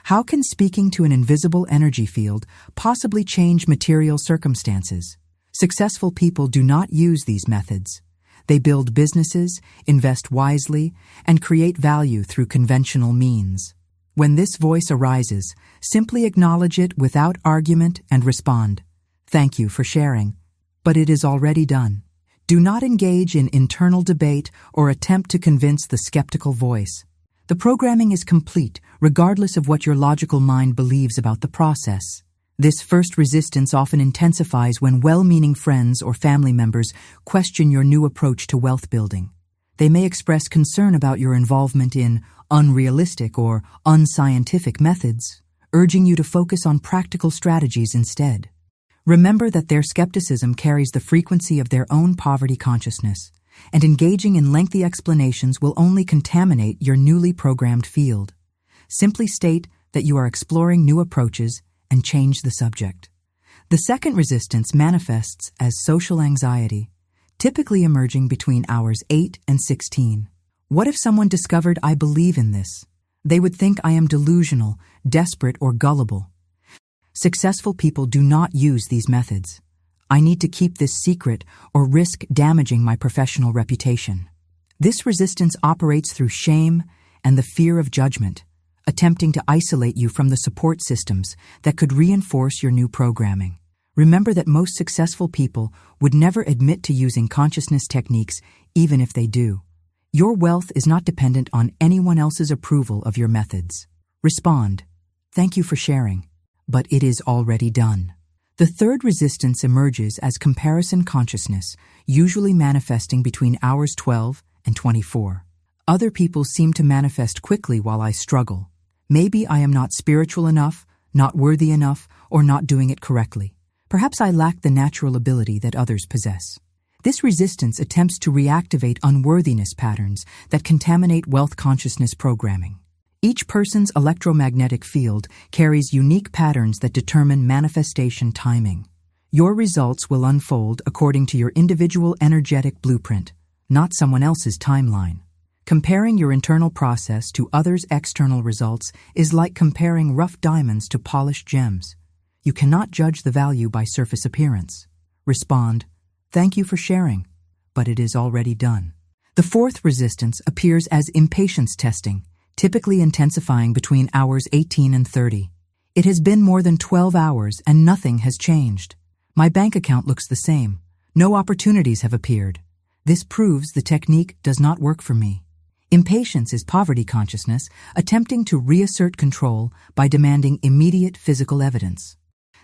How can speaking to an invisible energy field possibly change material circumstances? Successful people do not use these methods. They build businesses, invest wisely, and create value through conventional means. When this voice arises, simply acknowledge it without argument and respond. Thank you for sharing. But it is already done. Do not engage in internal debate or attempt to convince the skeptical voice. The programming is complete, regardless of what your logical mind believes about the process. This first resistance often intensifies when well-meaning friends or family members question your new approach to wealth building. They may express concern about your involvement in unrealistic or unscientific methods, urging you to focus on practical strategies instead. Remember that their skepticism carries the frequency of their own poverty consciousness, and engaging in lengthy explanations will only contaminate your newly programmed field. Simply state that you are exploring new approaches and change the subject. The second resistance manifests as social anxiety, typically emerging between hours 8 and 16. What if someone discovered I believe in this? They would think I am delusional, desperate, or gullible. Successful people do not use these methods. I need to keep this secret or risk damaging my professional reputation. This resistance operates through shame and the fear of judgment, attempting to isolate you from the support systems that could reinforce your new programming. Remember that most successful people would never admit to using consciousness techniques, even if they do. Your wealth is not dependent on anyone else's approval of your methods. Respond, "Thank you for sharing, but it is already done." The third resistance emerges as comparison consciousness, usually manifesting between hours 12 and 24. Other people seem to manifest quickly while I struggle. Maybe I am not spiritual enough, not worthy enough, or not doing it correctly. Perhaps I lack the natural ability that others possess. This resistance attempts to reactivate unworthiness patterns that contaminate wealth consciousness programming. Each person's electromagnetic field carries unique patterns that determine manifestation timing. Your results will unfold according to your individual energetic blueprint, not someone else's timeline. Comparing your internal process to others' external results is like comparing rough diamonds to polished gems. You cannot judge the value by surface appearance. Respond, "Thank you for sharing, but it is already done." The fourth resistance appears as impatience testing, typically intensifying between hours 18 and 30. It has been more than 12 hours and nothing has changed. My bank account looks the same. No opportunities have appeared. This proves the technique does not work for me. Impatience is poverty consciousness attempting to reassert control by demanding immediate physical evidence.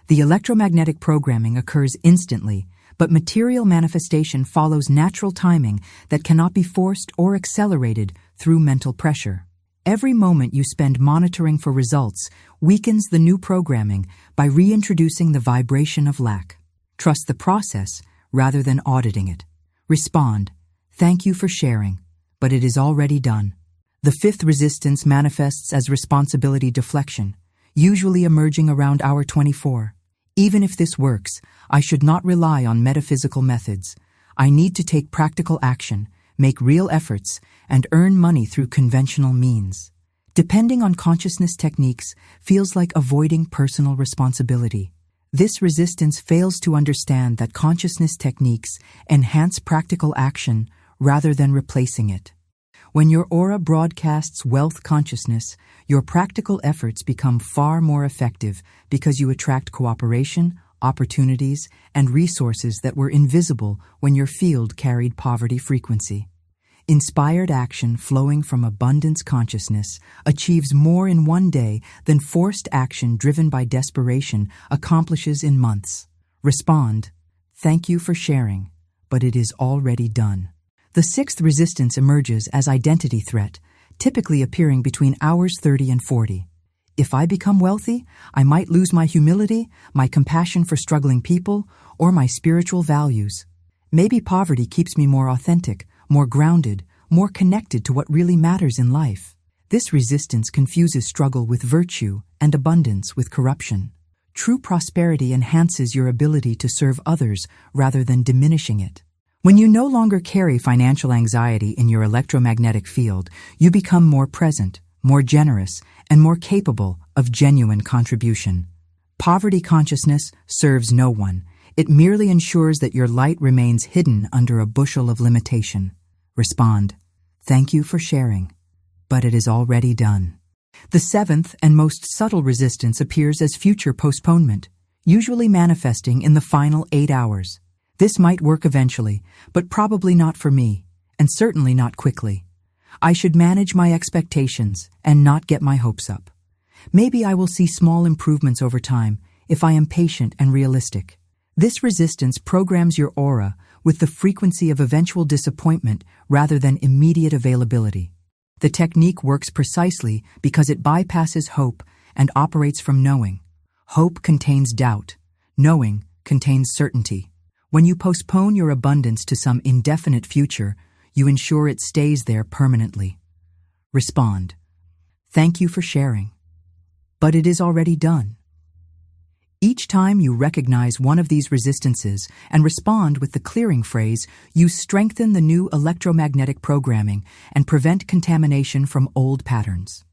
The electromagnetic programming occurs instantly, but material manifestation follows natural timing that cannot be forced or accelerated through mental pressure. Every moment you spend monitoring for results weakens the new programming by reintroducing the vibration of lack. Trust the process rather than auditing it. Respond, "Thank you for sharing, but it is already done." The fifth resistance manifests as responsibility deflection, usually emerging around hour 24. Even if this works, I should not rely on metaphysical methods. I need to take practical action, make real efforts, and earn money through conventional means. Depending on consciousness techniques feels like avoiding personal responsibility. This resistance fails to understand that consciousness techniques enhance practical action rather than replacing it. When your aura broadcasts wealth consciousness, your practical efforts become far more effective because you attract cooperation, opportunities, and resources that were invisible when your field carried poverty frequency. Inspired action flowing from abundance consciousness achieves more in one day than forced action driven by desperation accomplishes in months. Respond, "Thank you for sharing, but it is already done." The sixth resistance emerges as identity threat, typically appearing between hours 30 and 40. If I become wealthy, I might lose my humility, my compassion for struggling people, or my spiritual values. Maybe poverty keeps me more authentic, more grounded, more connected to what really matters in life. This resistance confuses struggle with virtue and abundance with corruption. True prosperity enhances your ability to serve others rather than diminishing it. When you no longer carry financial anxiety in your electromagnetic field, you become more present, more generous, and more capable of genuine contribution. Poverty consciousness serves no one. It merely ensures that your light remains hidden under a bushel of limitation. Respond, "Thank you for sharing, but it is already done." The seventh and most subtle resistance appears as future postponement, usually manifesting in the final 8 hours. This might work eventually, but probably not for me, and certainly not quickly. I should manage my expectations and not get my hopes up. Maybe I will see small improvements over time if I am patient and realistic. This resistance programs your aura with the frequency of eventual disappointment rather than immediate availability. The technique works precisely because it bypasses hope and operates from knowing. Hope contains doubt. Knowing contains certainty. When you postpone your abundance to some indefinite future, you ensure it stays there permanently. Respond. Thank you for sharing. But it is already done. Each time you recognize one of these resistances and respond with the clearing phrase, you strengthen the new electromagnetic programming and prevent contamination from old patterns.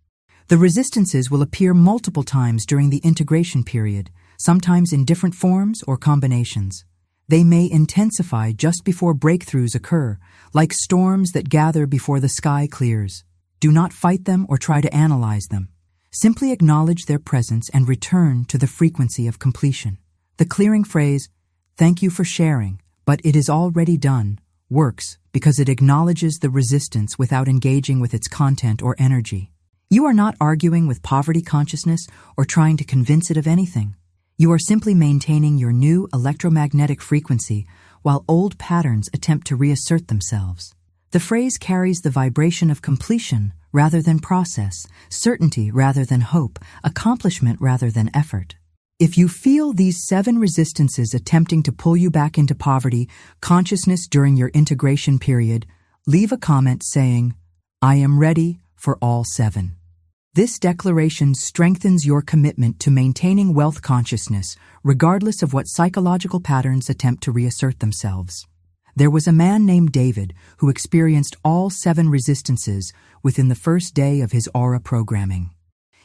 The resistances will appear multiple times during the integration period, sometimes in different forms or combinations. They may intensify just before breakthroughs occur, like storms that gather before the sky clears. Do not fight them or try to analyze them. Simply acknowledge their presence and return to the frequency of completion. The clearing phrase, "Thank you for sharing, but it is already done," works because it acknowledges the resistance without engaging with its content or energy. You are not arguing with poverty consciousness or trying to convince it of anything. You are simply maintaining your new electromagnetic frequency while old patterns attempt to reassert themselves. The phrase carries the vibration of completion rather than process, certainty rather than hope, accomplishment rather than effort. If you feel these 7 resistances attempting to pull you back into poverty consciousness during your integration period, leave a comment saying, "I am ready for all 7." This declaration strengthens your commitment to maintaining wealth consciousness, regardless of what psychological patterns attempt to reassert themselves. There was a man named David who experienced all 7 resistances within the first day of his aura programming.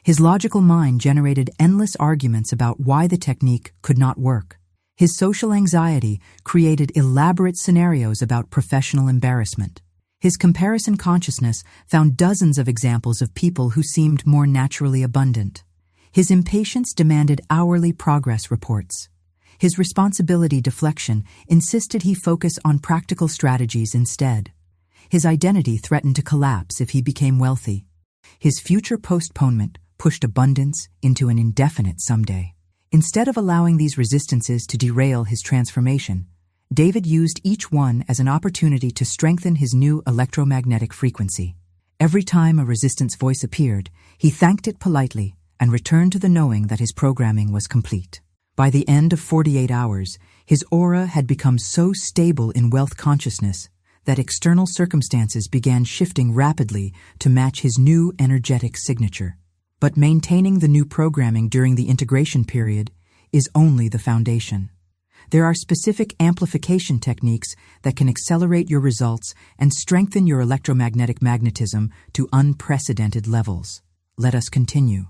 His logical mind generated endless arguments about why the technique could not work. His social anxiety created elaborate scenarios about professional embarrassment. His comparison consciousness found dozens of examples of people who seemed more naturally abundant. His impatience demanded hourly progress reports. His responsibility deflection insisted he focus on practical strategies instead. His identity threatened to collapse if he became wealthy. His future postponement pushed abundance into an indefinite someday. Instead of allowing these resistances to derail his transformation, David used each one as an opportunity to strengthen his new electromagnetic frequency. Every time a resistance voice appeared, he thanked it politely and returned to the knowing that his programming was complete. By the end of 48 hours, his aura had become so stable in wealth consciousness that external circumstances began shifting rapidly to match his new energetic signature. But maintaining the new programming during the integration period is only the foundation. There are specific amplification techniques that can accelerate your results and strengthen your electromagnetic magnetism to unprecedented levels. Let us continue.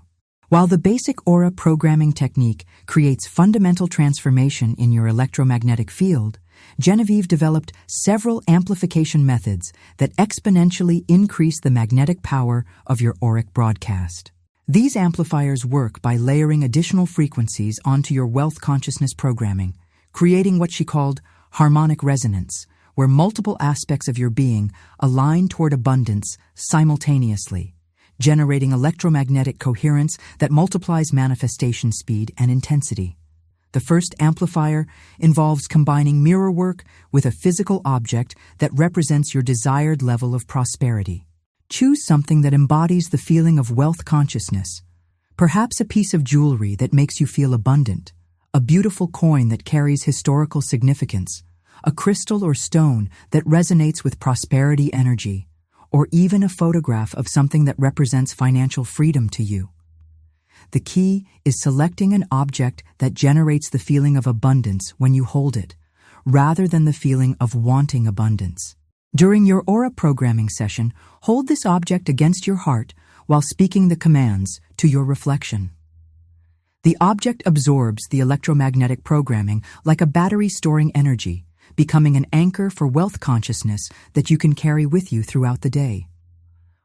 While the basic aura programming technique creates fundamental transformation in your electromagnetic field, Genevieve developed several amplification methods that exponentially increase the magnetic power of your auric broadcast. These amplifiers work by layering additional frequencies onto your wealth consciousness programming, creating what she called harmonic resonance, where multiple aspects of your being align toward abundance simultaneously, generating electromagnetic coherence that multiplies manifestation speed and intensity. The first amplifier involves combining mirror work with a physical object that represents your desired level of prosperity. Choose something that embodies the feeling of wealth consciousness, perhaps a piece of jewelry that makes you feel abundant, a beautiful coin that carries historical significance, a crystal or stone that resonates with prosperity energy, or even a photograph of something that represents financial freedom to you. The key is selecting an object that generates the feeling of abundance when you hold it, rather than the feeling of wanting abundance. During your aura programming session, hold this object against your heart while speaking the commands to your reflection. The object absorbs the electromagnetic programming like a battery storing energy, becoming an anchor for wealth consciousness that you can carry with you throughout the day.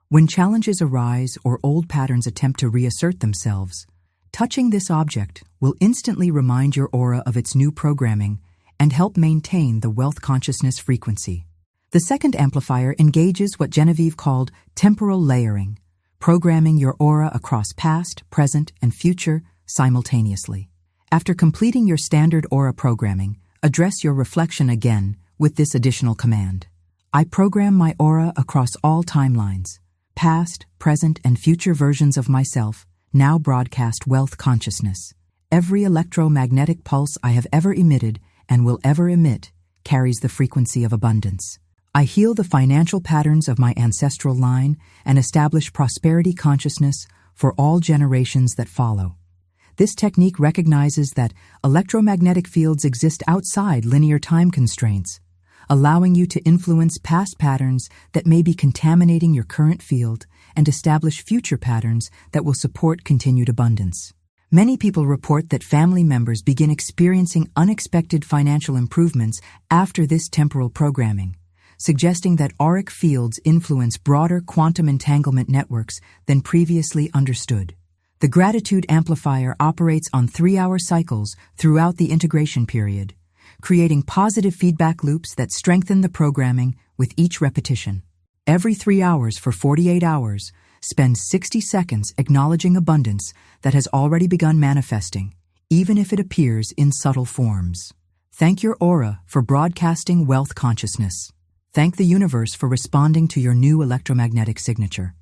When challenges arise or old patterns attempt to reassert themselves, touching this object will instantly remind your aura of its new programming and help maintain the wealth consciousness frequency. The second amplifier engages what Genevieve called temporal layering, programming your aura across past, present, and future simultaneously. After completing your standard aura programming, address your reflection again with this additional command. I program my aura across all timelines. Past, present, and future versions of myself now broadcast wealth consciousness. Every electromagnetic pulse I have ever emitted and will ever emit carries the frequency of abundance. I heal the financial patterns of my ancestral line and establish prosperity consciousness for all generations that follow. This technique recognizes that electromagnetic fields exist outside linear time constraints, allowing you to influence past patterns that may be contaminating your current field and establish future patterns that will support continued abundance. Many people report that family members begin experiencing unexpected financial improvements after this temporal programming, suggesting that auric fields influence broader quantum entanglement networks than previously understood. The gratitude amplifier operates on 3-hour cycles throughout the integration period, creating positive feedback loops that strengthen the programming with each repetition. Every 3 hours for 48 hours, spend 60 seconds acknowledging abundance that has already begun manifesting, even if it appears in subtle forms. Thank your aura for broadcasting wealth consciousness. Thank the universe for responding to your new electromagnetic signature.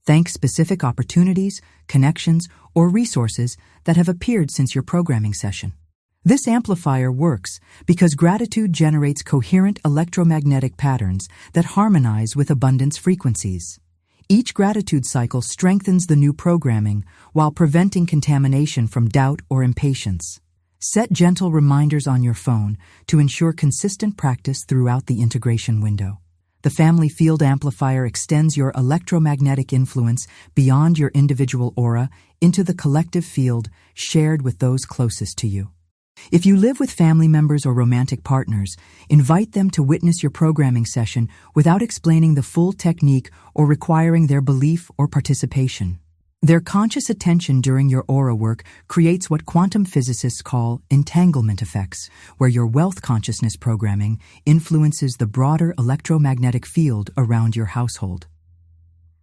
Thank specific opportunities, connections, or resources that have appeared since your programming session. This amplifier works because gratitude generates coherent electromagnetic patterns that harmonize with abundance frequencies. Each gratitude cycle strengthens the new programming while preventing contamination from doubt or impatience. Set gentle reminders on your phone to ensure consistent practice throughout the integration window. The family field amplifier extends your electromagnetic influence beyond your individual aura into the collective field shared with those closest to you. If you live with family members or romantic partners, invite them to witness your programming session without explaining the full technique or requiring their belief or participation. Their conscious attention during your aura work creates what quantum physicists call entanglement effects, where your wealth consciousness programming influences the broader electromagnetic field around your household.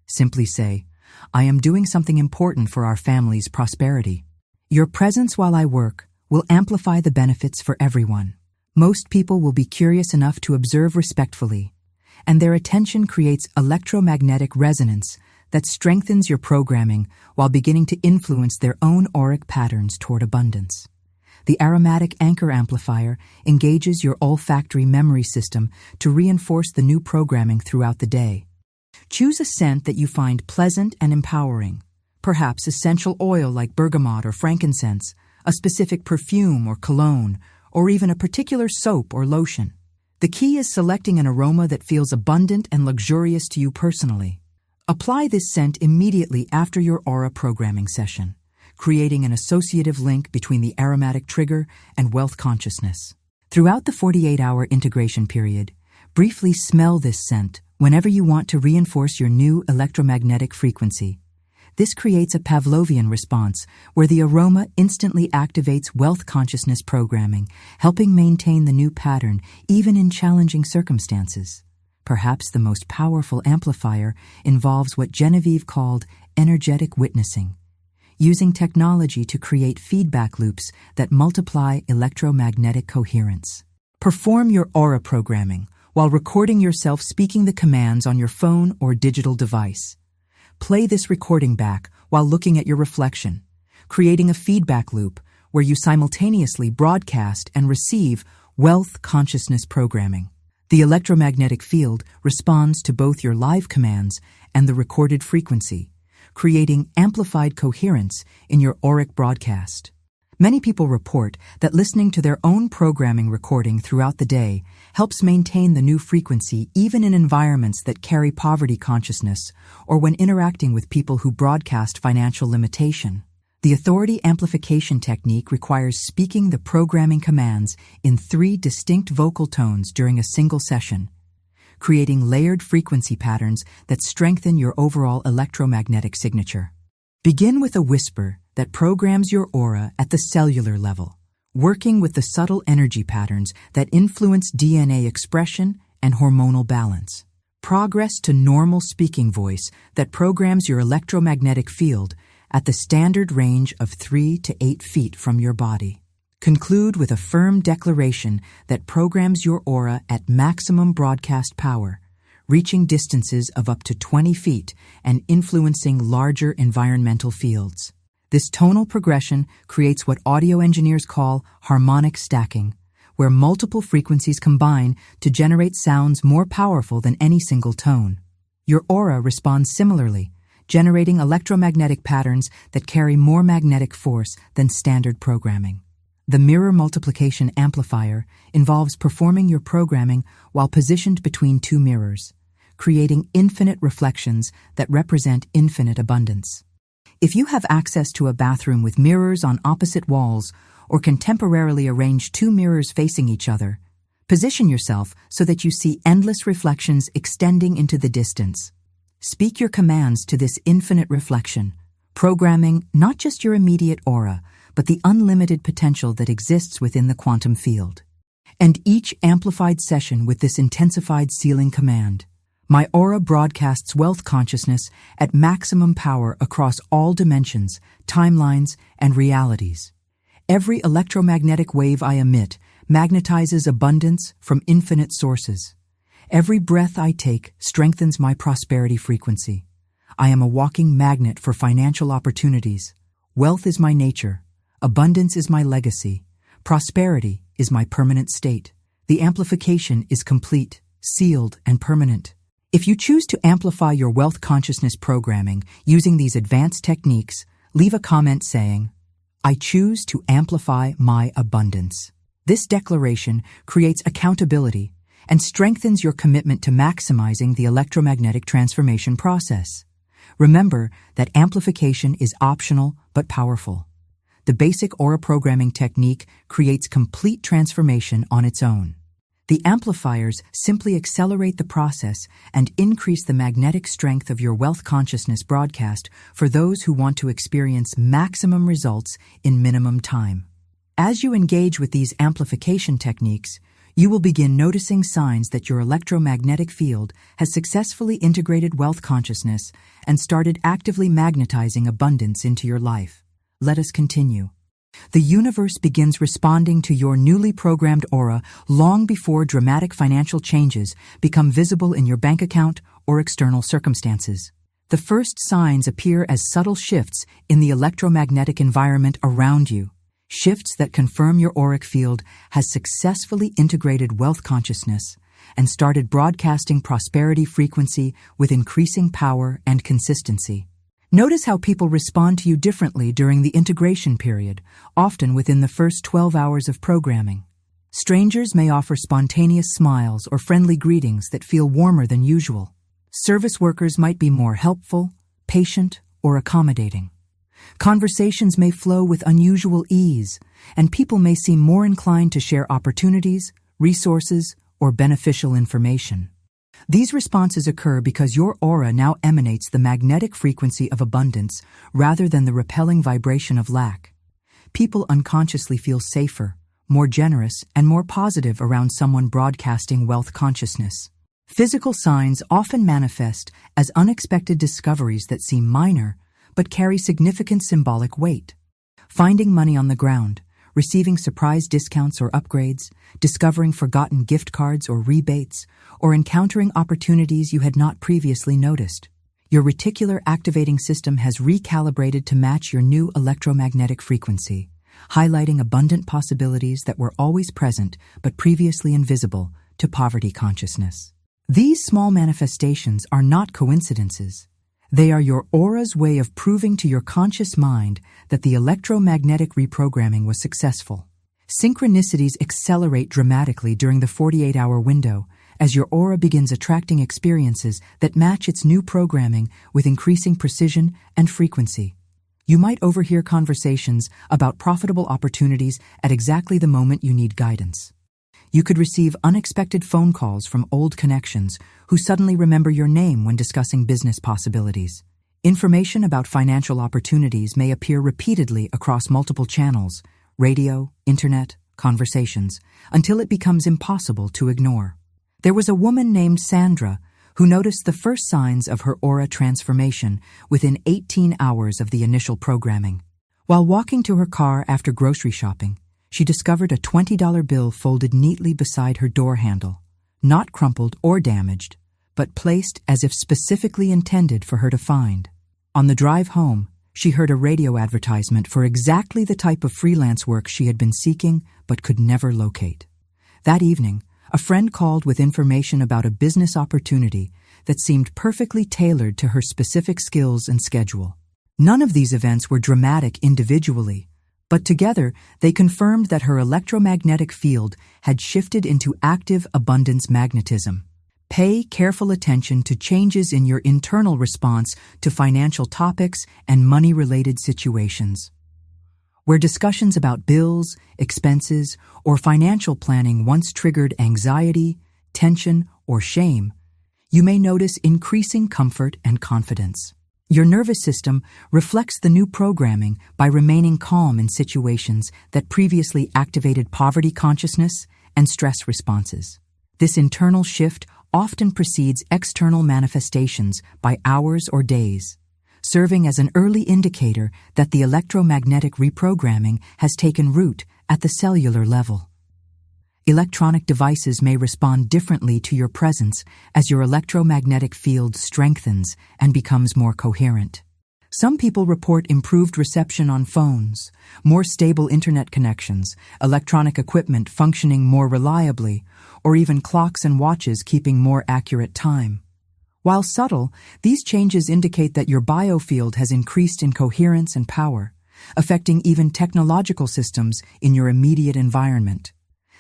Simply say, I am doing something important for our family's prosperity. Your presence while I work will amplify the benefits for everyone. Most people will be curious enough to observe respectfully, and their attention creates electromagnetic resonance that strengthens your programming while beginning to influence their own auric patterns toward abundance. The aromatic anchor amplifier engages your olfactory memory system to reinforce the new programming throughout the day. Choose a scent that you find pleasant and empowering, perhaps essential oil like bergamot or frankincense, a specific perfume or cologne, or even a particular soap or lotion. The key is selecting an aroma that feels abundant and luxurious to you personally. Apply this scent immediately after your aura programming session, creating an associative link between the aromatic trigger and wealth consciousness. Throughout the 48-hour integration period, briefly smell this scent whenever you want to reinforce your new electromagnetic frequency. This creates a Pavlovian response where the aroma instantly activates wealth consciousness programming, helping maintain the new pattern even in challenging circumstances. Perhaps the most powerful amplifier involves what Genevieve called energetic witnessing, using technology to create feedback loops that multiply electromagnetic coherence. Perform your aura programming while recording yourself speaking the commands on your phone or digital device. Play this recording back while looking at your reflection, creating a feedback loop where you simultaneously broadcast and receive wealth consciousness programming. The electromagnetic field responds to both your live commands and the recorded frequency, creating amplified coherence in your auric broadcast. Many people report that listening to their own programming recording throughout the day helps maintain the new frequency even in environments that carry poverty consciousness or when interacting with people who broadcast financial limitation. The authority amplification technique requires speaking the programming commands in 3 distinct vocal tones during a single session, creating layered frequency patterns that strengthen your overall electromagnetic signature. Begin with a whisper that programs your aura at the cellular level, working with the subtle energy patterns that influence DNA expression and hormonal balance. Progress to normal speaking voice that programs your electromagnetic field at the standard range of 3 to 8 feet from your body. Conclude with a firm declaration that programs your aura at maximum broadcast power, reaching distances of up to 20 feet and influencing larger environmental fields. This tonal progression creates what audio engineers call harmonic stacking, where multiple frequencies combine to generate sounds more powerful than any single tone. Your aura responds similarly, generating electromagnetic patterns that carry more magnetic force than standard programming. The mirror multiplication amplifier involves performing your programming while positioned between two mirrors, creating infinite reflections that represent infinite abundance. If you have access to a bathroom with mirrors on opposite walls or can temporarily arrange two mirrors facing each other, position yourself so that you see endless reflections extending into the distance. Speak your commands to this infinite reflection, programming not just your immediate aura, but the unlimited potential that exists within the quantum field. And each amplified session with this intensified sealing command, my aura broadcasts wealth consciousness at maximum power across all dimensions, timelines, and realities. Every electromagnetic wave I emit magnetizes abundance from infinite sources. Every breath I take strengthens my prosperity frequency. I am a walking magnet for financial opportunities. Wealth is my nature. Abundance is my legacy. Prosperity is my permanent state. The amplification is complete, sealed, and permanent. If you choose to amplify your wealth consciousness programming using these advanced techniques, leave a comment saying, "I choose to amplify my abundance." This declaration creates accountability and strengthens your commitment to maximizing the electromagnetic transformation process. Remember that amplification is optional but powerful. The basic aura programming technique creates complete transformation on its own. The amplifiers simply accelerate the process and increase the magnetic strength of your wealth consciousness broadcast for those who want to experience maximum results in minimum time. As you engage with these amplification techniques, you will begin noticing signs that your electromagnetic field has successfully integrated wealth consciousness and started actively magnetizing abundance into your life. Let us continue. The universe begins responding to your newly programmed aura long before dramatic financial changes become visible in your bank account or external circumstances. The first signs appear as subtle shifts in the electromagnetic environment around you, shifts that confirm your auric field has successfully integrated wealth consciousness and started broadcasting prosperity frequency with increasing power and consistency. Notice how people respond to you differently during the integration period, often within the first 12 hours of programming. Strangers may offer spontaneous smiles or friendly greetings that feel warmer than usual. Service workers might be more helpful, patient, or accommodating. Conversations may flow with unusual ease, and people may seem more inclined to share opportunities, resources, or beneficial information. These responses occur because your aura now emanates the magnetic frequency of abundance rather than the repelling vibration of lack. People unconsciously feel safer, more generous, and more positive around someone broadcasting wealth consciousness. Physical signs often manifest as unexpected discoveries that seem minor but carry significant symbolic weight. Finding money on the ground, receiving surprise discounts or upgrades, discovering forgotten gift cards or rebates, or encountering opportunities you had not previously noticed. Your reticular activating system has recalibrated to match your new electromagnetic frequency, highlighting abundant possibilities that were always present but previously invisible to poverty consciousness. These small manifestations are not coincidences. They are your aura's way of proving to your conscious mind that the electromagnetic reprogramming was successful. Synchronicities accelerate dramatically during the 48-hour window as your aura begins attracting experiences that match its new programming with increasing precision and frequency. You might overhear conversations about profitable opportunities at exactly the moment you need guidance. You could receive unexpected phone calls from old connections who suddenly remember your name when discussing business possibilities. Information about financial opportunities may appear repeatedly across multiple channels, radio, internet, conversations, until it becomes impossible to ignore. There was a woman named Sandra who noticed the first signs of her aura transformation within 18 hours of the initial programming. While walking to her car after grocery shopping, she discovered a $20 bill folded neatly beside her door handle, not crumpled or damaged, but placed as if specifically intended for her to find. On the drive home, she heard a radio advertisement for exactly the type of freelance work she had been seeking but could never locate. That evening, a friend called with information about a business opportunity that seemed perfectly tailored to her specific skills and schedule. None of these events were dramatic individually, but together they confirmed that her electromagnetic field had shifted into active abundance magnetism. Pay careful attention to changes in your internal response to financial topics and money-related situations. Where discussions about bills, expenses, or financial planning once triggered anxiety, tension, or shame, you may notice increasing comfort and confidence. Your nervous system reflects the new programming by remaining calm in situations that previously activated poverty consciousness and stress responses. This internal shift often precedes external manifestations by hours or days, serving as an early indicator that the electromagnetic reprogramming has taken root at the cellular level. Electronic devices may respond differently to your presence as your electromagnetic field strengthens and becomes more coherent. Some people report improved reception on phones, more stable internet connections, electronic equipment functioning more reliably, or even clocks and watches keeping more accurate time. While subtle, these changes indicate that your biofield has increased in coherence and power, affecting even technological systems in your immediate environment.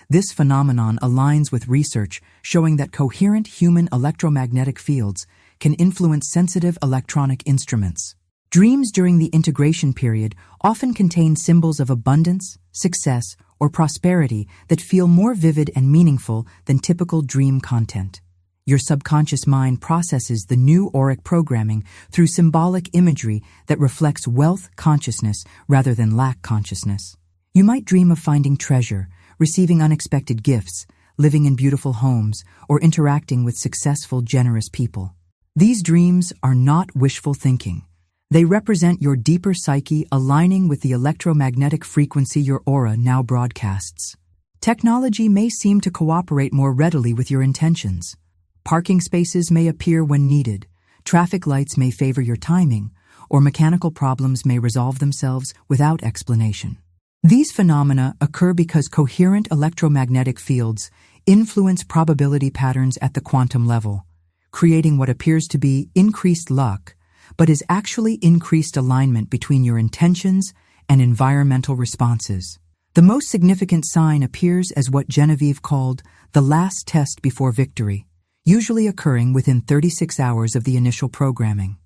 This phenomenon aligns with research showing that coherent human electromagnetic fields can influence sensitive electronic instruments. Dreams during the integration period often contain symbols of abundance, success, or prosperity that feel more vivid and meaningful than typical dream content. Your subconscious mind processes the new auric programming through symbolic imagery that reflects wealth consciousness rather than lack consciousness. You might dream of finding treasure, receiving unexpected gifts, living in beautiful homes, or interacting with successful, generous people. These dreams are not wishful thinking. They represent your deeper psyche aligning with the electromagnetic frequency your aura now broadcasts. Technology may seem to cooperate more readily with your intentions. Parking spaces may appear when needed, traffic lights may favor your timing, or mechanical problems may resolve themselves without explanation. These phenomena occur because coherent electromagnetic fields influence probability patterns at the quantum level, creating what appears to be increased luck, but is actually increased alignment between your intentions and environmental responses. The most significant sign appears as what Genevieve called the last test before victory, usually occurring within 36 hours of the initial programming.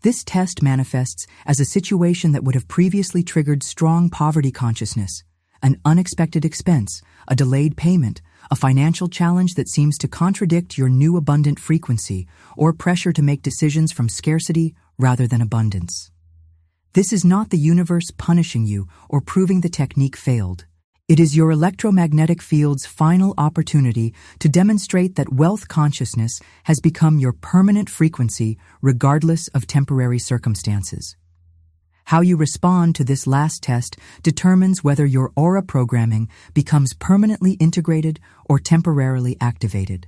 This test manifests as a situation that would have previously triggered strong poverty consciousness, an unexpected expense, a delayed payment, a financial challenge that seems to contradict your new abundant frequency, or pressure to make decisions from scarcity rather than abundance. This is not the universe punishing you or proving the technique failed. It is your electromagnetic field's final opportunity to demonstrate that wealth consciousness has become your permanent frequency regardless of temporary circumstances. How you respond to this last test determines whether your aura programming becomes permanently integrated or temporarily activated.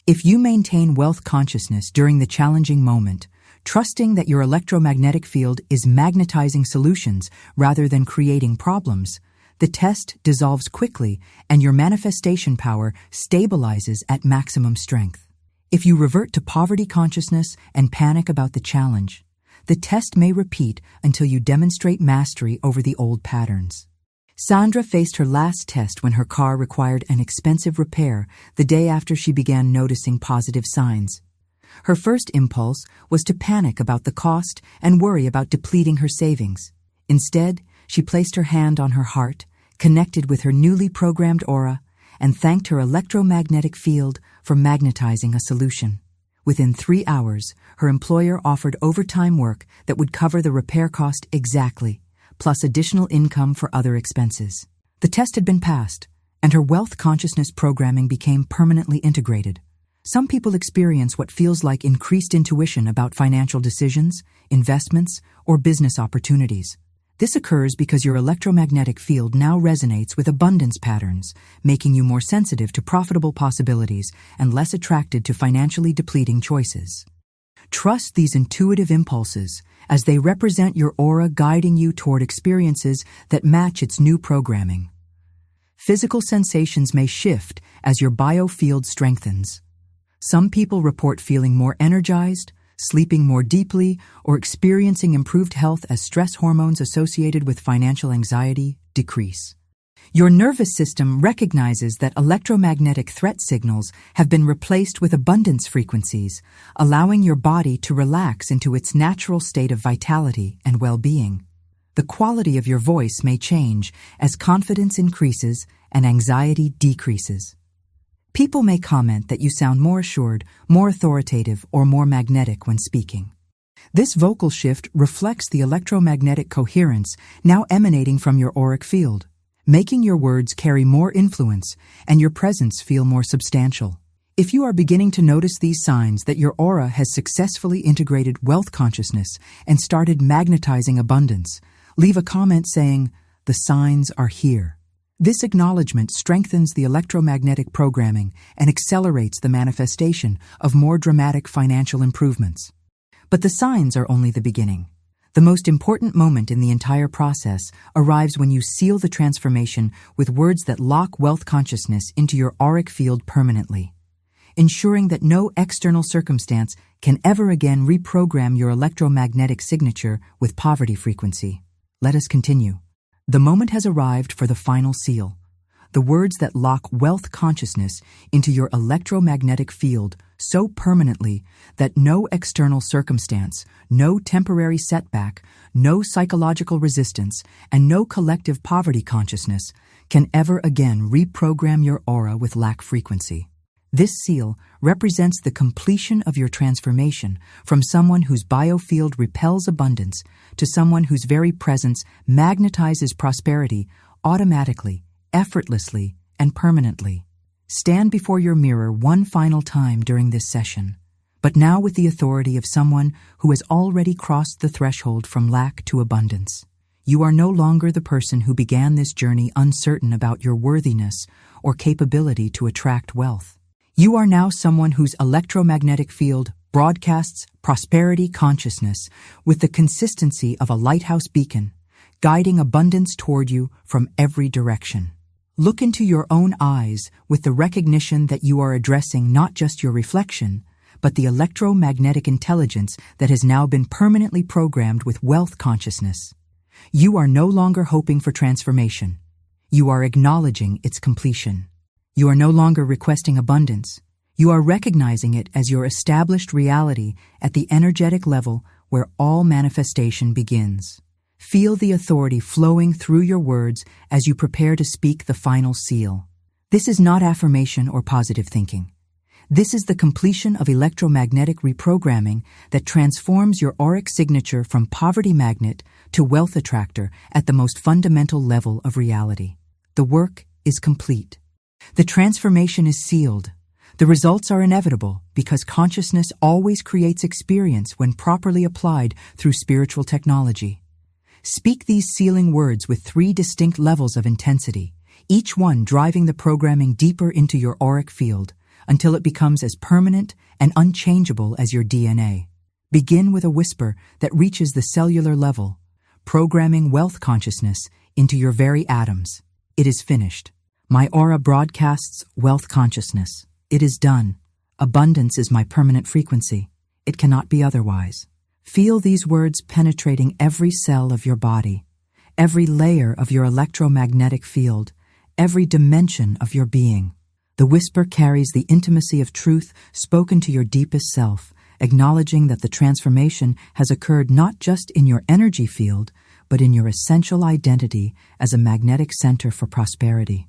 If you maintain wealth consciousness during the challenging moment, trusting that your electromagnetic field is magnetizing solutions rather than creating problems, the test dissolves quickly and your manifestation power stabilizes at maximum strength. If you revert to poverty consciousness and panic about the challenge, the test may repeat until you demonstrate mastery over the old patterns. Sandra faced her last test when her car required an expensive repair the day after she began noticing positive signs. Her first impulse was to panic about the cost and worry about depleting her savings. Instead, she placed her hand on her heart, connected with her newly programmed aura, and thanked her electromagnetic field for magnetizing a solution. Within 3 hours, her employer offered overtime work that would cover the repair cost exactly, plus additional income for other expenses. The test had been passed, and her wealth consciousness programming became permanently integrated. Some people experience what feels like increased intuition about financial decisions, investments, or business opportunities. This occurs because your electromagnetic field now resonates with abundance patterns, making you more sensitive to profitable possibilities and less attracted to financially depleting choices. Trust these intuitive impulses, as they represent your aura guiding you toward experiences that match its new programming. Physical sensations may shift as your biofield strengthens. Some people report feeling more energized, sleeping more deeply, or experiencing improved health as stress hormones associated with financial anxiety decrease. Your nervous system recognizes that electromagnetic threat signals have been replaced with abundance frequencies, allowing your body to relax into its natural state of vitality and well-being. The quality of your voice may change as confidence increases and anxiety decreases. People may comment that you sound more assured, more authoritative, or more magnetic when speaking. This vocal shift reflects the electromagnetic coherence now emanating from your auric field, making your words carry more influence and your presence feel more substantial. If you are beginning to notice these signs that your aura has successfully integrated wealth consciousness and started magnetizing abundance, leave a comment saying, "The signs are here." This acknowledgement strengthens the electromagnetic programming and accelerates the manifestation of more dramatic financial improvements. But the signs are only the beginning. The most important moment in the entire process arrives when you seal the transformation with words that lock wealth consciousness into your auric field permanently, ensuring that no external circumstance can ever again reprogram your electromagnetic signature with poverty frequency. Let us continue. The moment has arrived for the final seal, the words that lock wealth consciousness into your electromagnetic field so permanently that no external circumstance, no temporary setback, no psychological resistance, and no collective poverty consciousness can ever again reprogram your aura with lack frequency. This seal represents the completion of your transformation from someone whose biofield repels abundance to someone whose very presence magnetizes prosperity automatically, effortlessly, and permanently. Stand before your mirror one final time during this session, but now with the authority of someone who has already crossed the threshold from lack to abundance. You are no longer the person who began this journey uncertain about your worthiness or capability to attract wealth. You are now someone whose electromagnetic field broadcasts prosperity consciousness with the consistency of a lighthouse beacon, guiding abundance toward you from every direction. Look into your own eyes with the recognition that you are addressing not just your reflection, but the electromagnetic intelligence that has now been permanently programmed with wealth consciousness. You are no longer hoping for transformation. You are acknowledging its completion. You are no longer requesting abundance. You are recognizing it as your established reality at the energetic level where all manifestation begins. Feel the authority flowing through your words as you prepare to speak the final seal. This is not affirmation or positive thinking. This is the completion of electromagnetic reprogramming that transforms your auric signature from poverty magnet to wealth attractor at the most fundamental level of reality. The work is complete. The transformation is sealed. The results are inevitable because consciousness always creates experience when properly applied through spiritual technology. Speak these sealing words with 3 distinct levels of intensity, each one driving the programming deeper into your auric field until it becomes as permanent and unchangeable as your DNA. Begin with a whisper that reaches the cellular level, programming wealth consciousness into your very atoms. It is finished. My aura broadcasts wealth consciousness. It is done. Abundance is my permanent frequency. It cannot be otherwise. Feel these words penetrating every cell of your body, every layer of your electromagnetic field, every dimension of your being. The whisper carries the intimacy of truth spoken to your deepest self, acknowledging that the transformation has occurred not just in your energy field, but in your essential identity as a magnetic center for prosperity.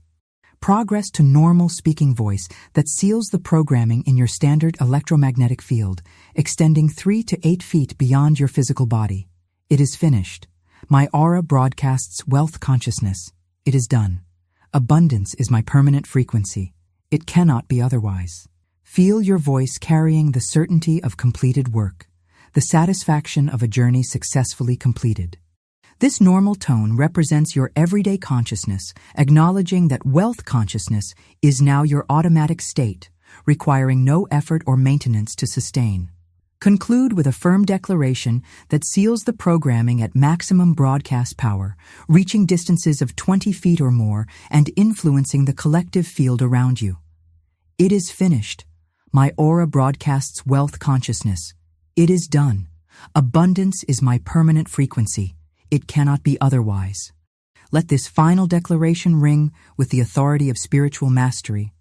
Progress to normal speaking voice that seals the programming in your standard electromagnetic field, extending 3 to 8 feet beyond your physical body. It is finished. My aura broadcasts wealth consciousness. It is done. Abundance is my permanent frequency. It cannot be otherwise. Feel your voice carrying the certainty of completed work, the satisfaction of a journey successfully completed. This normal tone represents your everyday consciousness, acknowledging that wealth consciousness is now your automatic state, requiring no effort or maintenance to sustain. Conclude with a firm declaration that seals the programming at maximum broadcast power, reaching distances of 20 feet or more and influencing the collective field around you. It is finished. My aura broadcasts wealth consciousness. It is done. Abundance is my permanent frequency. It cannot be otherwise. Let this final declaration ring with the authority of spiritual mastery,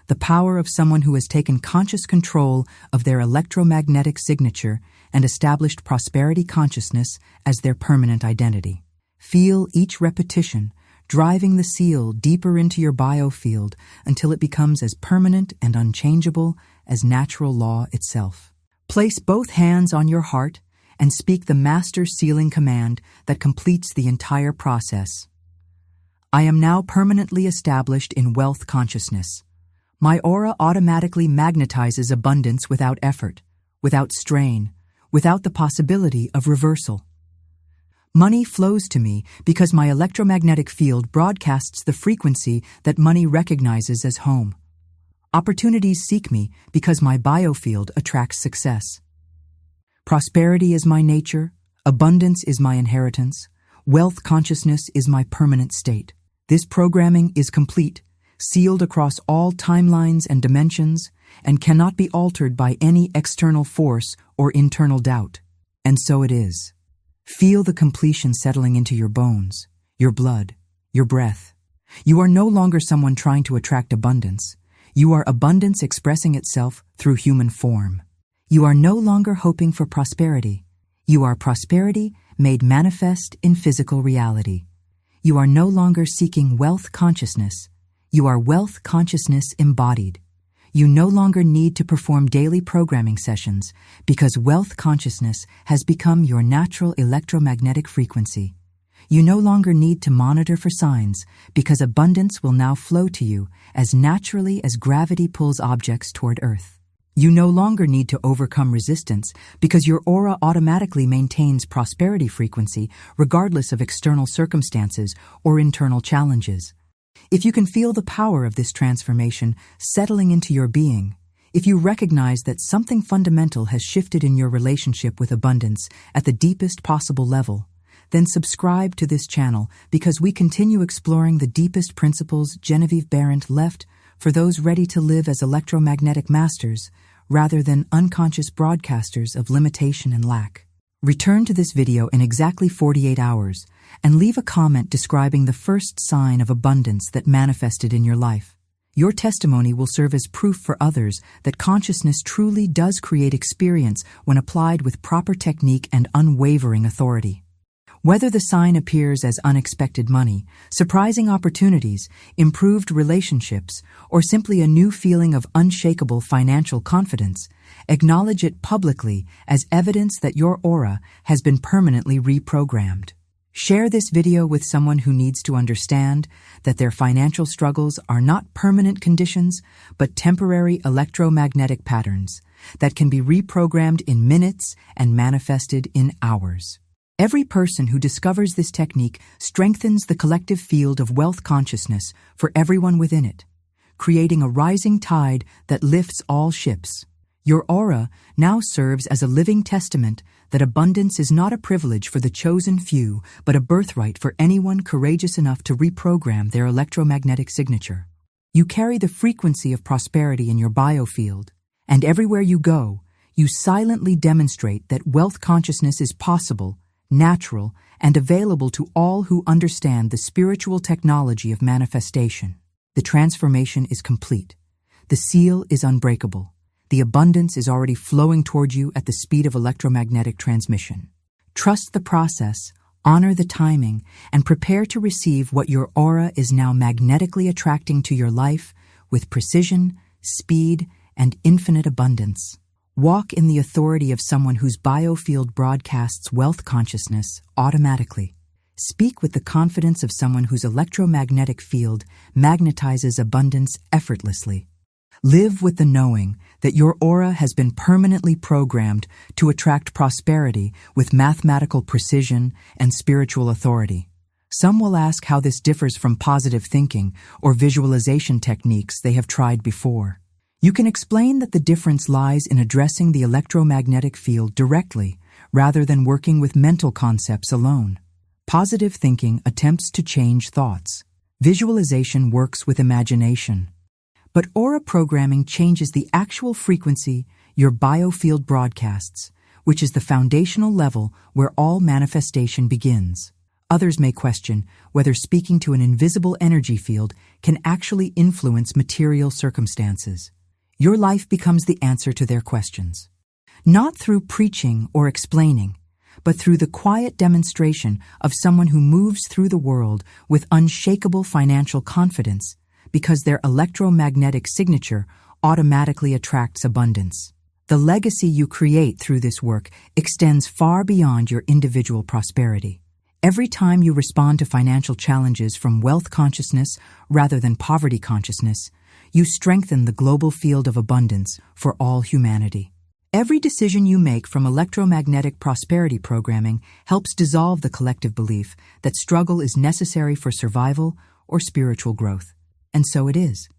the power of someone who has taken conscious control of their electromagnetic signature and established prosperity consciousness as their permanent identity. Feel each repetition, driving the seal deeper into your biofield until it becomes as permanent and unchangeable as natural law itself. Place both hands on your heart and speak the master sealing command that completes the entire process. I am now permanently established in wealth consciousness. My aura automatically magnetizes abundance without effort, without strain, without the possibility of reversal. Money flows to me because my electromagnetic field broadcasts the frequency that money recognizes as home. Opportunities seek me because my biofield attracts success. Prosperity is my nature, abundance is my inheritance, wealth consciousness is my permanent state. This programming is complete, sealed across all timelines and dimensions, and cannot be altered by any external force or internal doubt. And so it is. Feel the completion settling into your bones, your blood, your breath. You are no longer someone trying to attract abundance. You are abundance expressing itself through human form. You are no longer hoping for prosperity. You are prosperity made manifest in physical reality. You are no longer seeking wealth consciousness. You are wealth consciousness embodied. You no longer need to perform daily programming sessions because wealth consciousness has become your natural electromagnetic frequency. You no longer need to monitor for signs because abundance will now flow to you as naturally as gravity pulls objects toward Earth. You no longer need to overcome resistance because your aura automatically maintains prosperity frequency regardless of external circumstances or internal challenges. If you can feel the power of this transformation settling into your being, if you recognize that something fundamental has shifted in your relationship with abundance at the deepest possible level, then subscribe to this channel because we continue exploring the deepest principles Genevieve Behrend left for those ready to live as electromagnetic masters rather than unconscious broadcasters of limitation and lack. Return to this video in exactly 48 hours and leave a comment describing the first sign of abundance that manifested in your life. Your testimony will serve as proof for others that consciousness truly does create experience when applied with proper technique and unwavering authority. Whether the sign appears as unexpected money, surprising opportunities, improved relationships, or simply a new feeling of unshakable financial confidence, acknowledge it publicly as evidence that your aura has been permanently reprogrammed. Share this video with someone who needs to understand that their financial struggles are not permanent conditions, but temporary electromagnetic patterns that can be reprogrammed in minutes and manifested in hours. Every person who discovers this technique strengthens the collective field of wealth consciousness for everyone within it, creating a rising tide that lifts all ships. Your aura now serves as a living testament that abundance is not a privilege for the chosen few, but a birthright for anyone courageous enough to reprogram their electromagnetic signature. You carry the frequency of prosperity in your biofield, and everywhere you go, you silently demonstrate that wealth consciousness is possible, natural, and available to all who understand the spiritual technology of manifestation. The transformation is complete. The seal is unbreakable. The abundance is already flowing toward you at the speed of electromagnetic transmission. Trust the process, honor the timing, and prepare to receive what your aura is now magnetically attracting to your life with precision, speed, and infinite abundance. Walk in the authority of someone whose biofield broadcasts wealth consciousness automatically. Speak with the confidence of someone whose electromagnetic field magnetizes abundance effortlessly. Live with the knowing that your aura has been permanently programmed to attract prosperity with mathematical precision and spiritual authority. Some will ask how this differs from positive thinking or visualization techniques they have tried before. You can explain that the difference lies in addressing the electromagnetic field directly rather than working with mental concepts alone. Positive thinking attempts to change thoughts. Visualization works with imagination. But aura programming changes the actual frequency your biofield broadcasts, which is the foundational level where all manifestation begins. Others may question whether speaking to an invisible energy field can actually influence material circumstances. Your life becomes the answer to their questions. Not through preaching or explaining, but through the quiet demonstration of someone who moves through the world with unshakable financial confidence because their electromagnetic signature automatically attracts abundance. The legacy you create through this work extends far beyond your individual prosperity. Every time you respond to financial challenges from wealth consciousness rather than poverty consciousness, you strengthen the global field of abundance for all humanity. Every decision you make from electromagnetic prosperity programming helps dissolve the collective belief that struggle is necessary for survival or spiritual growth. And so it is.